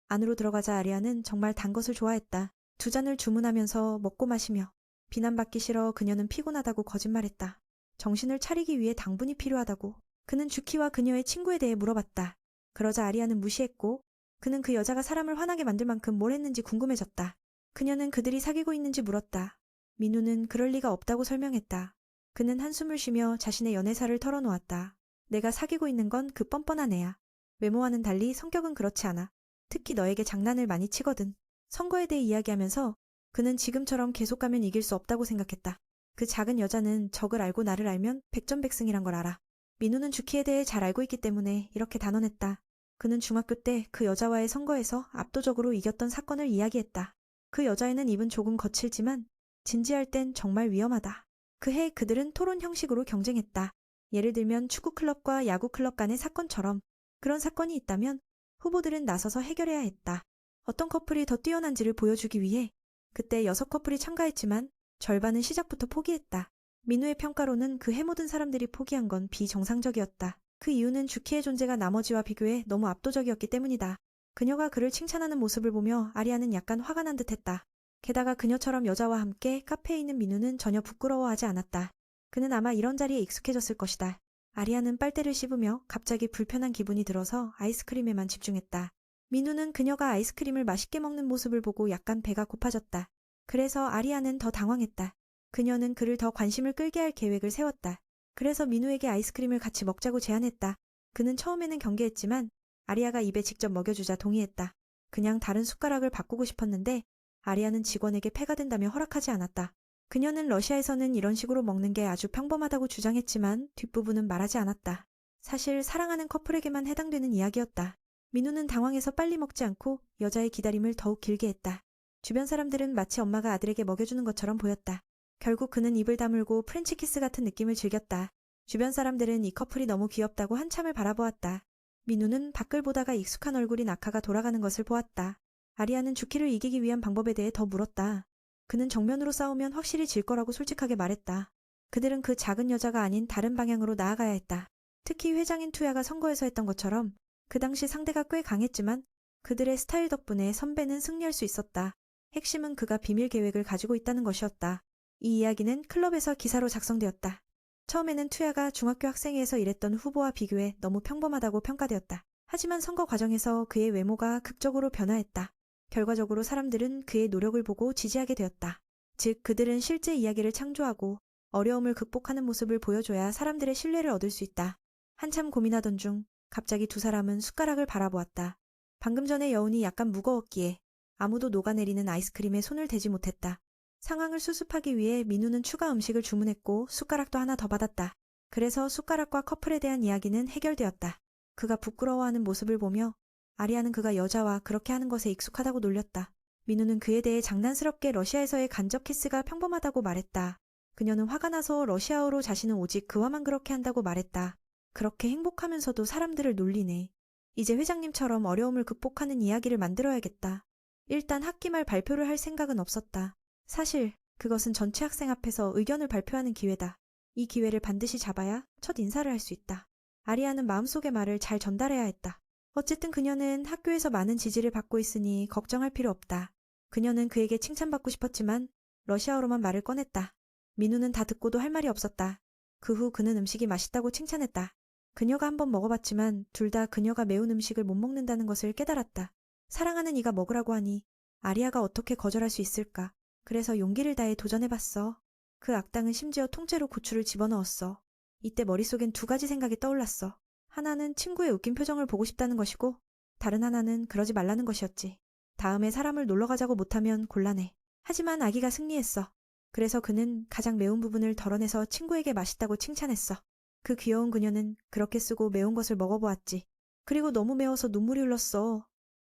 안으로 들어가자 아리아는 정말 단 것을 좋아했다. 2잔을 주문하면서 먹고 마시며 비난받기 싫어 그녀는 피곤하다고 거짓말했다. 정신을 차리기 위해 당분이 필요하다고. 그는 주키와 그녀의 친구에 대해 물어봤다. 그러자 아리아는 무시했고 그는 그 여자가 사람을 화나게 만들 만큼 뭘 했는지 궁금해졌다. 그녀는 그들이 사귀고 있는지 물었다. 민우는 그럴 리가 없다고 설명했다. 그는 한숨을 쉬며 자신의 연애사를 털어놓았다. 내가 사귀고 있는 건 그 뻔뻔한 애야. 외모와는 달리 성격은 그렇지 않아. 특히 너에게 장난을 많이 치거든. 선거에 대해 이야기하면서 그는 지금처럼 계속 가면 이길 수 없다고 생각했다. 그 작은 여자는 적을 알고 나를 알면 백전백승이란 걸 알아. 민우는 주키에 대해 잘 알고 있기 때문에 이렇게 단언했다. 그는 중학교 때 그 여자와의 선거에서 압도적으로 이겼던 사건을 이야기했다. 그 여자애는 입은 조금 거칠지만 진지할 땐 정말 위험하다. 그해 그들은 토론 형식으로 경쟁했다. 예를 들면 축구클럽과 야구클럽 간의 사건처럼. 그런 사건이 있다면 후보들은 나서서 해결해야 했다. 어떤 커플이 더 뛰어난지를 보여주기 위해. 그때 6커플이 참가했지만 절반은 시작부터 포기했다. 민우의 평가로는 그 해모든 사람들이 포기한 건 비정상적이었다. 그 이유는 주키의 존재가 나머지와 비교해 너무 압도적이었기 때문이다. 그녀가 그를 칭찬하는 모습을 보며 아리아는 약간 화가 난 듯했다. 게다가 그녀처럼 여자와 함께 카페에 있는 민우는 전혀 부끄러워하지 않았다. 그는 아마 이런 자리에 익숙해졌을 것이다. 아리아는 빨대를 씹으며 갑자기 불편한 기분이 들어서 아이스크림에만 집중했다. 민우는 그녀가 아이스크림을 맛있게 먹는 모습을 보고 약간 배가 고파졌다. 그래서 아리아는 더 당황했다. 그녀는 그를 더 관심을 끌게 할 계획을 세웠다. 그래서 민우에게 아이스크림을 같이 먹자고 제안했다. 그는 처음에는 경계했지만 아리아가 입에 직접 먹여주자 동의했다. 그냥 다른 숟가락을 바꾸고 싶었는데 아리아는 직원에게 폐가 된다며 허락하지 않았다. 그녀는 러시아에서는 이런 식으로 먹는 게 아주 평범하다고 주장했지만 뒷부분은 말하지 않았다. 사실 사랑하는 커플에게만 해당되는 이야기였다. 민우는 당황해서 빨리 먹지 않고 여자의 기다림을 더욱 길게 했다. 주변 사람들은 마치 엄마가 아들에게 먹여주는 것처럼 보였다. 결국 그는 입을 다물고 프렌치 키스 같은 느낌을 즐겼다. 주변 사람들은 이 커플이 너무 귀엽다고 한참을 바라보았다. 민우는 밖을 보다가 익숙한 얼굴인 아카가 돌아가는 것을 보았다. 아리아는 주키를 이기기 위한 방법에 대해 더 물었다. 그는 정면으로 싸우면 확실히 질 거라고 솔직하게 말했다. 그들은 그 작은 여자가 아닌 다른 방향으로 나아가야 했다. 특히 회장인 투야가 선거에서 했던 것처럼 그 당시 상대가 꽤 강했지만 그들의 스타일 덕분에 선배는 승리할 수 있었다. 핵심은 그가 비밀 계획을 가지고 있다는 것이었다. 이 이야기는 클럽에서 기사로 작성되었다. 처음에는 투야가 중학교 학생회에서 일했던 후보와 비교해 너무 평범하다고 평가되었다. 하지만 선거 과정에서 그의 외모가 극적으로 변화했다. 결과적으로 사람들은 그의 노력을 보고 지지하게 되었다. 즉 그들은 실제 이야기를 창조하고 어려움을 극복하는 모습을 보여줘야 사람들의 신뢰를 얻을 수 있다. 한참 고민하던 중 갑자기 두 사람은 숟가락을 바라보았다. 방금 전에 여운이 약간 무거웠기에 아무도 녹아내리는 아이스크림에 손을 대지 못했다. 상황을 수습하기 위해 민우는 추가 음식을 주문했고 숟가락도 하나 더 받았다. 그래서 숟가락과 커플에 대한 이야기는 해결되었다. 그가 부끄러워하는 모습을 보며 아리아는 그가 여자와 그렇게 하는 것에 익숙하다고 놀렸다. 민우는 그에 대해 장난스럽게 러시아에서의 간접 키스가 평범하다고 말했다. 그녀는 화가 나서 러시아어로 자신은 오직 그와만 그렇게 한다고 말했다. 그렇게 행복하면서도 사람들을 놀리네. 이제 회장님처럼 어려움을 극복하는 이야기를 만들어야겠다. 일단 학기 말 발표를 할 생각은 없었다. 사실 그것은 전체 학생 앞에서 의견을 발표하는 기회다. 이 기회를 반드시 잡아야 첫 인사를 할 수 있다. 아리아는 마음속의 말을 잘 전달해야 했다. 어쨌든 그녀는 학교에서 많은 지지를 받고 있으니 걱정할 필요 없다. 그녀는 그에게 칭찬받고 싶었지만 러시아어로만 말을 꺼냈다. 민우는 다 듣고도 할 말이 없었다. 그 후 그는 음식이 맛있다고 칭찬했다. 그녀가 한번 먹어봤지만 둘 다 그녀가 매운 음식을 못 먹는다는 것을 깨달았다. 사랑하는 이가 먹으라고 하니 아리아가 어떻게 거절할 수 있을까. 그래서 용기를 다해 도전해봤어. 그 악당은 심지어 통째로 고추를 집어넣었어. 이때 머릿속엔 두 가지 생각이 떠올랐어. 하나는 친구의 웃긴 표정을 보고 싶다는 것이고 다른 하나는 그러지 말라는 것이었지. 다음에 사람을 놀러가자고 못하면 곤란해. 하지만 아기가 승리했어. 그래서 그는 가장 매운 부분을 덜어내서 친구에게 맛있다고 칭찬했어. 그 귀여운 그녀는 그렇게 쓰고 매운 것을 먹어보았지. 그리고 너무 매워서 눈물이 흘렀어.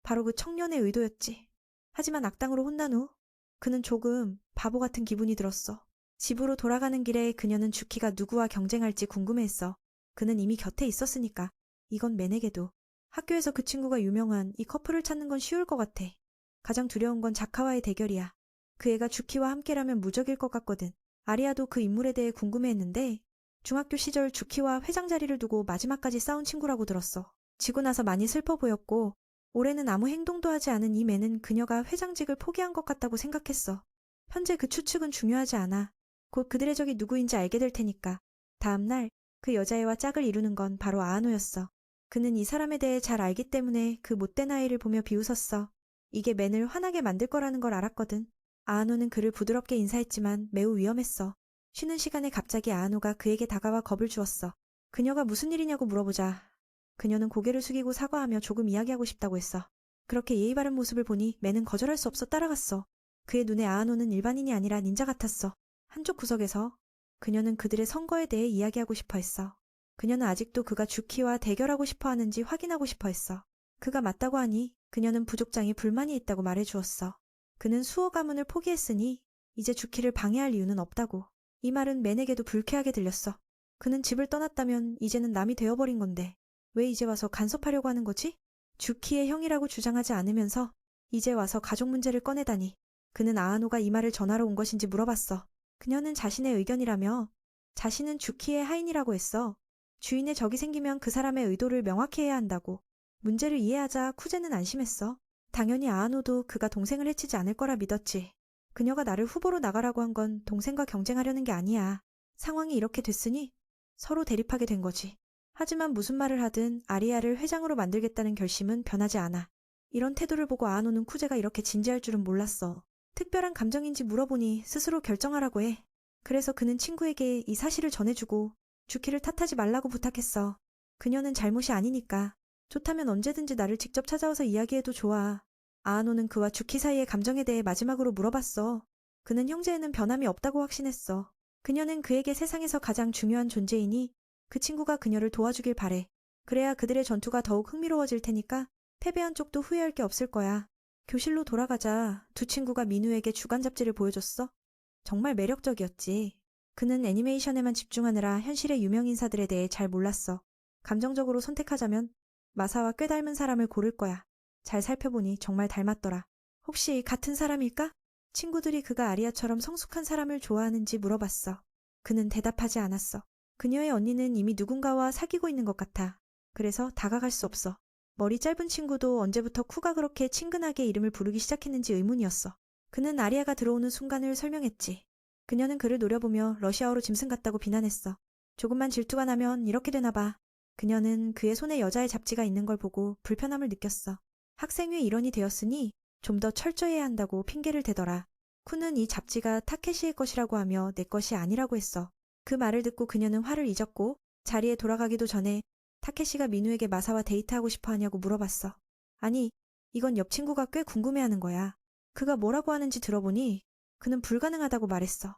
바로 그 청년의 의도였지. 하지만 악당으로 혼난 후 그는 조금 바보 같은 기분이 들었어. 집으로 돌아가는 길에 그녀는 주키가 누구와 경쟁할지 궁금해했어. 그는 이미 곁에 있었으니까. 이건 맨에게도. 학교에서 그 친구가 유명한 이 커플을 찾는 건 쉬울 것 같아. 가장 두려운 건 자카와의 대결이야. 그 애가 주키와 함께라면 무적일 것 같거든. 아리아도 그 인물에 대해 궁금해했는데 중학교 시절 주키와 회장 자리를 두고 마지막까지 싸운 친구라고 들었어. 지고 나서 많이 슬퍼 보였고 올해는 아무 행동도 하지 않은 이 매는 그녀가 회장직을 포기한 것 같다고 생각했어. 현재 그 추측은 중요하지 않아. 곧 그들의 적이 누구인지 알게 될 테니까. 다음 날 그 여자애와 짝을 이루는 건 바로 아하노였어. 그는 이 사람에 대해 잘 알기 때문에 그 못된 아이를 보며 비웃었어. 이게 맨을 화나게 만들 거라는 걸 알았거든. 아하노는 그를 부드럽게 인사했지만 매우 위험했어. 쉬는 시간에 갑자기 아하노가 그에게 다가와 겁을 주었어. 그녀가 무슨 일이냐고 물어보자 그녀는 고개를 숙이고 사과하며 조금 이야기하고 싶다고 했어. 그렇게 예의 바른 모습을 보니 매는 거절할 수 없어 따라갔어. 그의 눈에 아하노는 일반인이 아니라 닌자 같았어. 한쪽 구석에서 그녀는 그들의 선거에 대해 이야기하고 싶어 했어. 그녀는 아직도 그가 주키와 대결하고 싶어 하는지 확인하고 싶어 했어. 그가 맞다고 하니 그녀는 부족장에 불만이 있다고 말해주었어. 그는 수호 가문을 포기했으니 이제 주키를 방해할 이유는 없다고. 이 말은 맨에게도 불쾌하게 들렸어. 그는 집을 떠났다면 이제는 남이 되어버린 건데 왜 이제 와서 간섭하려고 하는 거지? 주키의 형이라고 주장하지 않으면서 이제 와서 가족 문제를 꺼내다니. 그는 아하노가 이 말을 전하러 온 것인지 물어봤어. 그녀는 자신의 의견이라며 자신은 주키의 하인이라고 했어. 주인의 적이 생기면 그 사람의 의도를 명확히 해야 한다고. 문제를 이해하자 쿠제는 안심했어. 당연히 아하노도 그가 동생을 해치지 않을 거라 믿었지. 그녀가 나를 후보로 나가라고 한 건 동생과 경쟁하려는 게 아니야. 상황이 이렇게 됐으니 서로 대립하게 된 거지. 하지만 무슨 말을 하든 아리아를 회장으로 만들겠다는 결심은 변하지 않아. 이런 태도를 보고 아하노는 쿠제가 이렇게 진지할 줄은 몰랐어. 특별한 감정인지 물어보니 스스로 결정하라고 해. 그래서 그는 친구에게 이 사실을 전해주고 주키를 탓하지 말라고 부탁했어. 그녀는 잘못이 아니니까. 좋다면 언제든지 나를 직접 찾아와서 이야기해도 좋아. 아하노는 그와 주키 사이의 감정에 대해 마지막으로 물어봤어. 그는 형제에는 변함이 없다고 확신했어. 그녀는 그에게 세상에서 가장 중요한 존재이니 그 친구가 그녀를 도와주길 바래. 그래야 그들의 전투가 더욱 흥미로워질 테니까 패배한 쪽도 후회할 게 없을 거야. 교실로 돌아가자 두 친구가 민우에게 주간 잡지를 보여줬어. 정말 매력적이었지. 그는 애니메이션에만 집중하느라 현실의 유명 인사들에 대해 잘 몰랐어. 감정적으로 선택하자면 마사와 꽤 닮은 사람을 고를 거야. 잘 살펴보니 정말 닮았더라. 혹시 같은 사람일까? 친구들이 그가 아리아처럼 성숙한 사람을 좋아하는지 물어봤어. 그는 대답하지 않았어. 그녀의 언니는 이미 누군가와 사귀고 있는 것 같아. 그래서 다가갈 수 없어. 머리 짧은 친구도 언제부터 쿠가 그렇게 친근하게 이름을 부르기 시작했는지 의문이었어. 그는 아리아가 들어오는 순간을 설명했지. 그녀는 그를 노려보며 러시아어로 짐승 같다고 비난했어. 조금만 질투가 나면 이렇게 되나 봐. 그녀는 그의 손에 여자의 잡지가 있는 걸 보고 불편함을 느꼈어. 학생회 일원이 되었으니 좀 더 철저해야 한다고 핑계를 대더라. 쿠는 이 잡지가 타케시의 것이라고 하며 내 것이 아니라고 했어. 그 말을 듣고 그녀는 화를 잊었고 자리에 돌아가기도 전에 타케시가 민우에게 마사와 데이트하고 싶어 하냐고 물어봤어. 아니, 이건 옆 친구가 꽤 궁금해하는 거야. 그가 뭐라고 하는지 들어보니 그는 불가능하다고 말했어.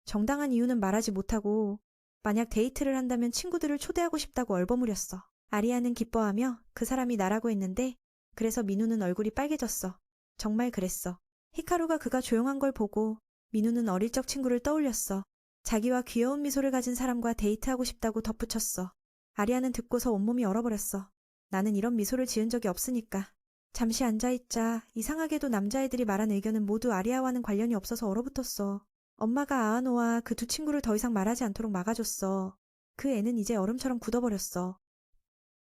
정당한 이유는 말하지 못하고 만약 데이트를 한다면 친구들을 초대하고 싶다고 얼버무렸어. 아리아는 기뻐하며 그 사람이 나라고 했는데 그래서 민우는 얼굴이 빨개졌어. 정말 그랬어. 히카루가 그가 조용한 걸 보고 민우는 어릴 적 친구를 떠올렸어. 자기와 귀여운 미소를 가진 사람과 데이트하고 싶다고 덧붙였어. 아리아는 듣고서 온몸이 얼어버렸어. 나는 이런 미소를 지은 적이 없으니까. 잠시 앉아있자. 이상하게도 남자애들이 말한 의견은 모두 아리아와는 관련이 없어서 얼어붙었어. 엄마가 아하노와 그 두 친구를 더 이상 말하지 않도록 막아줬어. 그 애는 이제 얼음처럼 굳어버렸어.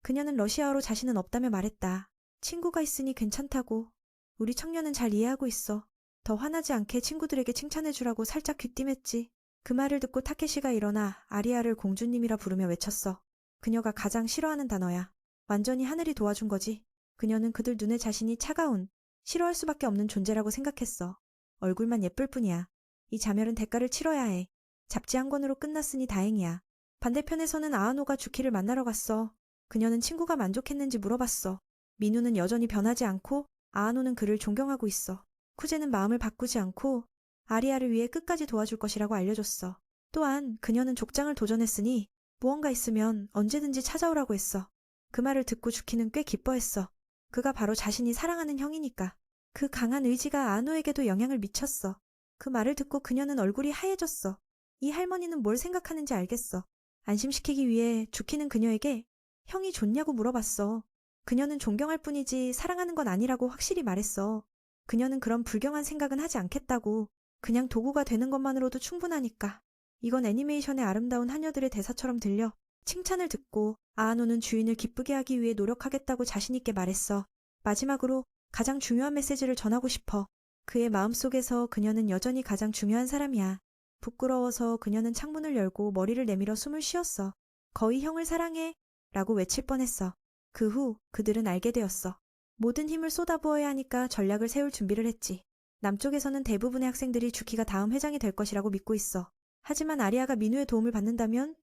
그녀는 러시아어로 자신은 없다며 말했다. 친구가 있으니 괜찮다고. 우리 청년은 잘 이해하고 있어. 더 화나지 않게 친구들에게 칭찬해주라고 살짝 귀띔했지. 그 말을 듣고 타케시가 일어나 아리아를 공주님이라 부르며 외쳤어. 그녀가 가장 싫어하는 단어야. 완전히 하늘이 도와준 거지. 그녀는 그들 눈에 자신이 차가운, 싫어할 수밖에 없는 존재라고 생각했어. 얼굴만 예쁠 뿐이야. 이 자멸은 대가를 치러야 해. 잡지 한 권으로 끝났으니 다행이야. 반대편에서는 아하노가 주키를 만나러 갔어. 그녀는 친구가 만족했는지 물어봤어. 민우는 여전히 변하지 않고 아하노는 그를 존경하고 있어. 쿠제는 마음을 바꾸지 않고 아리아를 위해 끝까지 도와줄 것이라고 알려줬어. 또한 그녀는 족장을 도전했으니 무언가 있으면 언제든지 찾아오라고 했어. 그 말을 듣고 주키는 꽤 기뻐했어. 그가 바로 자신이 사랑하는 형이니까. 그 강한 의지가 아노에게도 영향을 미쳤어. 그 말을 듣고 그녀는 얼굴이 하얘졌어. 이 할머니는 뭘 생각하는지 알겠어. 안심시키기 위해 주키는 그녀에게 형이 좋냐고 물어봤어. 그녀는 존경할 뿐이지 사랑하는 건 아니라고 확실히 말했어. 그녀는 그런 불경한 생각은 하지 않겠다고. 그냥 도구가 되는 것만으로도 충분하니까. 이건 애니메이션의 아름다운 하녀들의 대사처럼 들려. 칭찬을 듣고 아하노는 주인을 기쁘게 하기 위해 노력하겠다고 자신있게 말했어. 마지막으로 가장 중요한 메시지를 전하고 싶어. 그의 마음속에서 그녀는 여전히 가장 중요한 사람이야. 부끄러워서 그녀는 창문을 열고 머리를 내밀어 숨을 쉬었어. 거의 형을 사랑해 라고 외칠 뻔했어. 그 후 그들은 알게 되었어. 모든 힘을 쏟아부어야 하니까 전략을 세울 준비를 했지. 남쪽에서는 대부분의 학생들이 주키가 다음 회장이 될 것이라고 믿고 있어. 하지만 아리아가 민우의 도움을 받는다면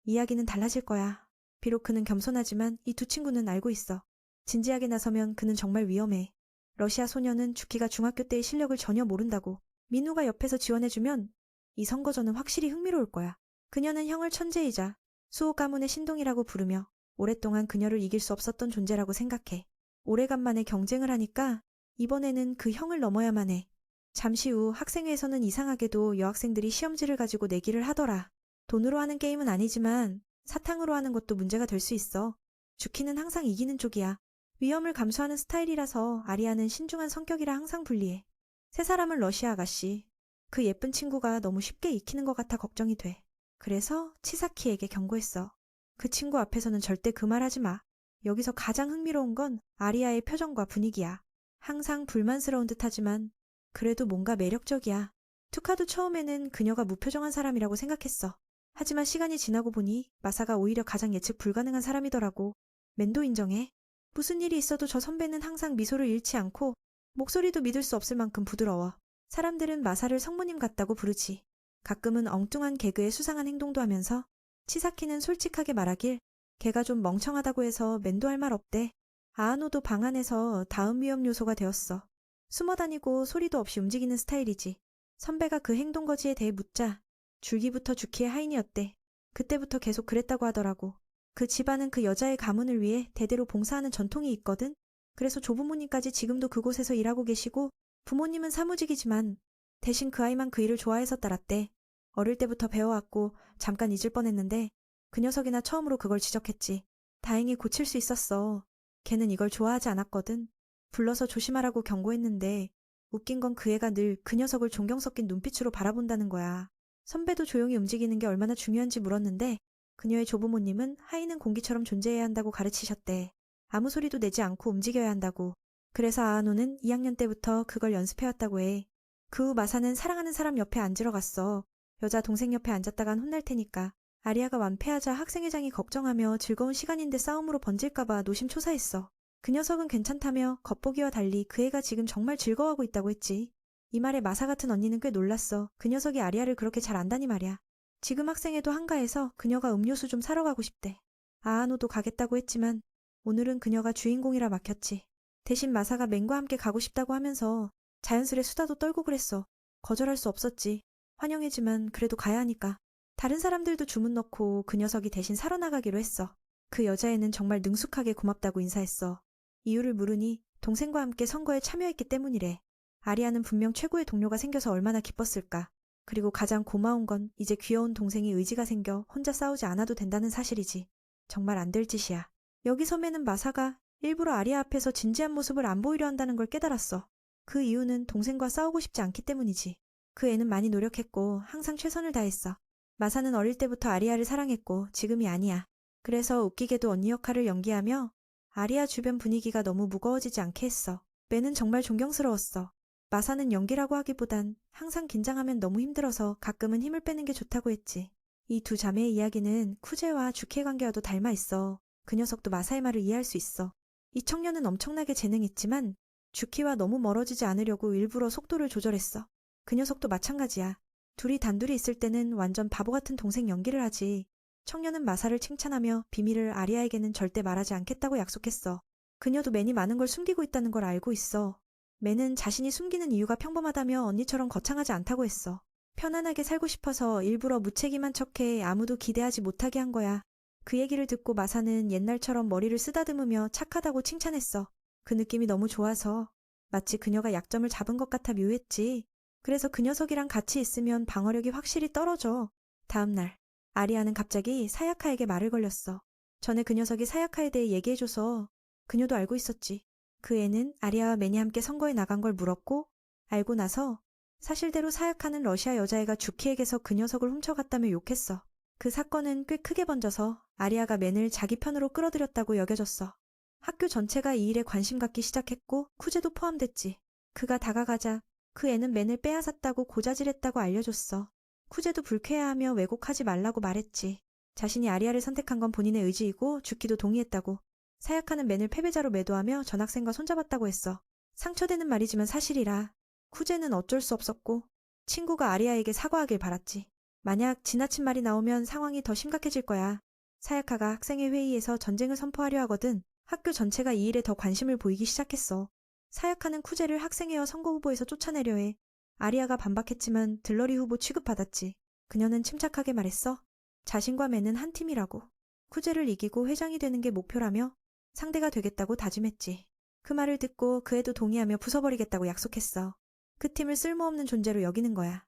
이야기는 달라질 거야. 비록 그는 겸손하지만 이 두 친구는 알고 있어. 진지하게 나서면 그는 정말 위험해. 러시아 소녀는 주키가 중학교 때의 실력을 전혀 모른다고. 민우가 옆에서 지원해주면 이 선거전은 확실히 흥미로울 거야. 그녀는 형을 천재이자 수호 가문의 신동이라고 부르며 오랫동안 그녀를 이길 수 없었던 존재라고 생각해. 오래간만에 경쟁을 하니까 이번에는 그 형을 넘어야만 해. 잠시 후 학생회에서는 이상하게도 여학생들이 시험지를 가지고 내기를 하더라. 돈으로 하는 게임은 아니지만 사탕으로 하는 것도 문제가 될 수 있어. 주키는 항상 이기는 쪽이야. 위험을 감수하는 스타일이라서 아리아는 신중한 성격이라 항상 불리해. 세 사람은 러시아 아가씨. 그 예쁜 친구가 너무 쉽게 익히는 것 같아 걱정이 돼. 그래서 치사키에게 경고했어. 그 친구 앞에서는 절대 그 말 하지 마. 여기서 가장 흥미로운 건 아리아의 표정과 분위기야. 항상 불만스러운 듯하지만 그래도 뭔가 매력적이야. 투카도 처음에는 그녀가 무표정한 사람이라고 생각했어. 하지만 시간이 지나고 보니 마사가 오히려 가장 예측 불가능한 사람이더라고. 맨도 인정해. 무슨 일이 있어도 저 선배는 항상 미소를 잃지 않고 목소리도 믿을 수 없을 만큼 부드러워. 사람들은 마사를 성모님 같다고 부르지. 가끔은 엉뚱한 개그에 수상한 행동도 하면서 치사키는 솔직하게 말하길 걔가 좀 멍청하다고 해서 맨도 할 말 없대. 아하노도 방 안에서 다음 위험 요소가 되었어. 숨어다니고 소리도 없이 움직이는 스타일이지. 선배가 그 행동 거지에 대해 묻자 줄기부터 주키의 하인이었대. 그때부터 계속 그랬다고 하더라고. 그 집안은 그 여자의 가문을 위해 대대로 봉사하는 전통이 있거든. 그래서 조부모님까지 지금도 그곳에서 일하고 계시고 부모님은 사무직이지만 대신 그 아이만 그 일을 좋아해서 따랐대. 어릴 때부터 배워왔고 잠깐 잊을 뻔했는데 그 녀석이나 처음으로 그걸 지적했지. 다행히 고칠 수 있었어. 걔는 이걸 좋아하지 않았거든. 불러서 조심하라고 경고했는데 웃긴 건 그 애가 늘 그 녀석을 존경 섞인 눈빛으로 바라본다는 거야. 선배도 조용히 움직이는 게 얼마나 중요한지 물었는데 그녀의 조부모님은 하인은 공기처럼 존재해야 한다고 가르치셨대. 아무 소리도 내지 않고 움직여야 한다고. 그래서 아하노는 2학년 때부터 그걸 연습해왔다고 해. 그 후 마사는 사랑하는 사람 옆에 앉으러 갔어. 여자 동생 옆에 앉았다간 혼날 테니까. 아리아가 완패하자 학생회장이 걱정하며 즐거운 시간인데 싸움으로 번질까봐 노심초사했어. 그 녀석은 괜찮다며 겉보기와 달리 그 애가 지금 정말 즐거워하고 있다고 했지. 이 말에 마사 같은 언니는 꽤 놀랐어. 그 녀석이 아리아를 그렇게 잘 안다니 말이야. 지금 학생회도 한가해서 그녀가 음료수 좀 사러 가고 싶대. 아하노도 가겠다고 했지만 오늘은 그녀가 주인공이라 막혔지. 대신 마사가 맨과 함께 가고 싶다고 하면서 자연스레 수다도 떨고 그랬어. 거절할 수 없었지. 환영이지만 그래도 가야 하니까. 다른 사람들도 주문 넣고 그 녀석이 대신 사러 나가기로 했어. 그 여자애는 정말 능숙하게 고맙다고 인사했어. 이유를 물으니 동생과 함께 선거에 참여했기 때문이래. 아리아는 분명 최고의 동료가 생겨서 얼마나 기뻤을까. 그리고 가장 고마운 건 이제 귀여운 동생이 의지가 생겨 혼자 싸우지 않아도 된다는 사실이지. 정말 안 될 짓이야. 여기 서면은 마사가 일부러 아리아 앞에서 진지한 모습을 안 보이려 한다는 걸 깨달았어. 그 이유는 동생과 싸우고 싶지 않기 때문이지. 그 애는 많이 노력했고 항상 최선을 다했어. 마사는 어릴 때부터 아리아를 사랑했고 지금이 아니야. 그래서 웃기게도 언니 역할을 연기하며 아리아 주변 분위기가 너무 무거워지지 않게 했어. 매는 정말 존경스러웠어. 마사는 연기라고 하기보단 항상 긴장하면 너무 힘들어서 가끔은 힘을 빼는 게 좋다고 했지. 이 두 자매의 이야기는 쿠제와 주키의 관계와도 닮아 있어. 그 녀석도 마사의 말을 이해할 수 있어. 이 청년은 엄청나게 재능있지만 주키와 너무 멀어지지 않으려고 일부러 속도를 조절했어. 그 녀석도 마찬가지야. 둘이 단둘이 있을 때는 완전 바보 같은 동생 연기를 하지. 청년은 마사를 칭찬하며 비밀을 아리아에게는 절대 말하지 않겠다고 약속했어. 그녀도 맨이 많은 걸 숨기고 있다는 걸 알고 있어. 맨은 자신이 숨기는 이유가 평범하다며 언니처럼 거창하지 않다고 했어. 편안하게 살고 싶어서 일부러 무책임한 척해 아무도 기대하지 못하게 한 거야. 그 얘기를 듣고 마사는 옛날처럼 머리를 쓰다듬으며 착하다고 칭찬했어. 그 느낌이 너무 좋아서 마치 그녀가 약점을 잡은 것 같아 묘했지. 그래서 그 녀석이랑 같이 있으면 방어력이 확실히 떨어져. 다음 날 아리아는 갑자기 사야카에게 말을 걸렸어. 전에 그 녀석이 사야카에 대해 얘기해줘서 그녀도 알고 있었지. 그 애는 아리아와 맨이 함께 선거에 나간 걸 물었고 알고 나서 사실대로 사야카는 러시아 여자애가 주키에게서 그 녀석을 훔쳐갔다며 욕했어. 그 사건은 꽤 크게 번져서 아리아가 맨을 자기 편으로 끌어들였다고 여겨졌어. 학교 전체가 이 일에 관심 갖기 시작했고 쿠제도 포함됐지. 그가 다가가자 그 애는 맨을 빼앗았다고 고자질했다고 알려줬어. 쿠제도 불쾌해하며 왜곡하지 말라고 말했지. 자신이 아리아를 선택한 건 본인의 의지이고 죽기도 동의했다고. 사약하는 맨을 패배자로 매도하며 전학생과 손잡았다고 했어. 상처되는 말이지만 사실이라. 쿠제는 어쩔 수 없었고 친구가 아리아에게 사과하길 바랐지. 만약 지나친 말이 나오면 상황이 더 심각해질 거야. 사야카가 학생회 회의에서 전쟁을 선포하려 하거든. 학교 전체가 이 일에 더 관심을 보이기 시작했어. 사야카는 쿠제를 학생회와 선거 후보에서 쫓아내려 해. 아리아가 반박했지만 들러리 후보 취급받았지. 그녀는 침착하게 말했어. 자신과 맨은 한 팀이라고. 쿠제를 이기고 회장이 되는 게 목표라며 상대가 되겠다고 다짐했지. 그 말을 듣고 그 애도 동의하며 부숴버리겠다고 약속했어. 그 팀을 쓸모없는 존재로 여기는 거야.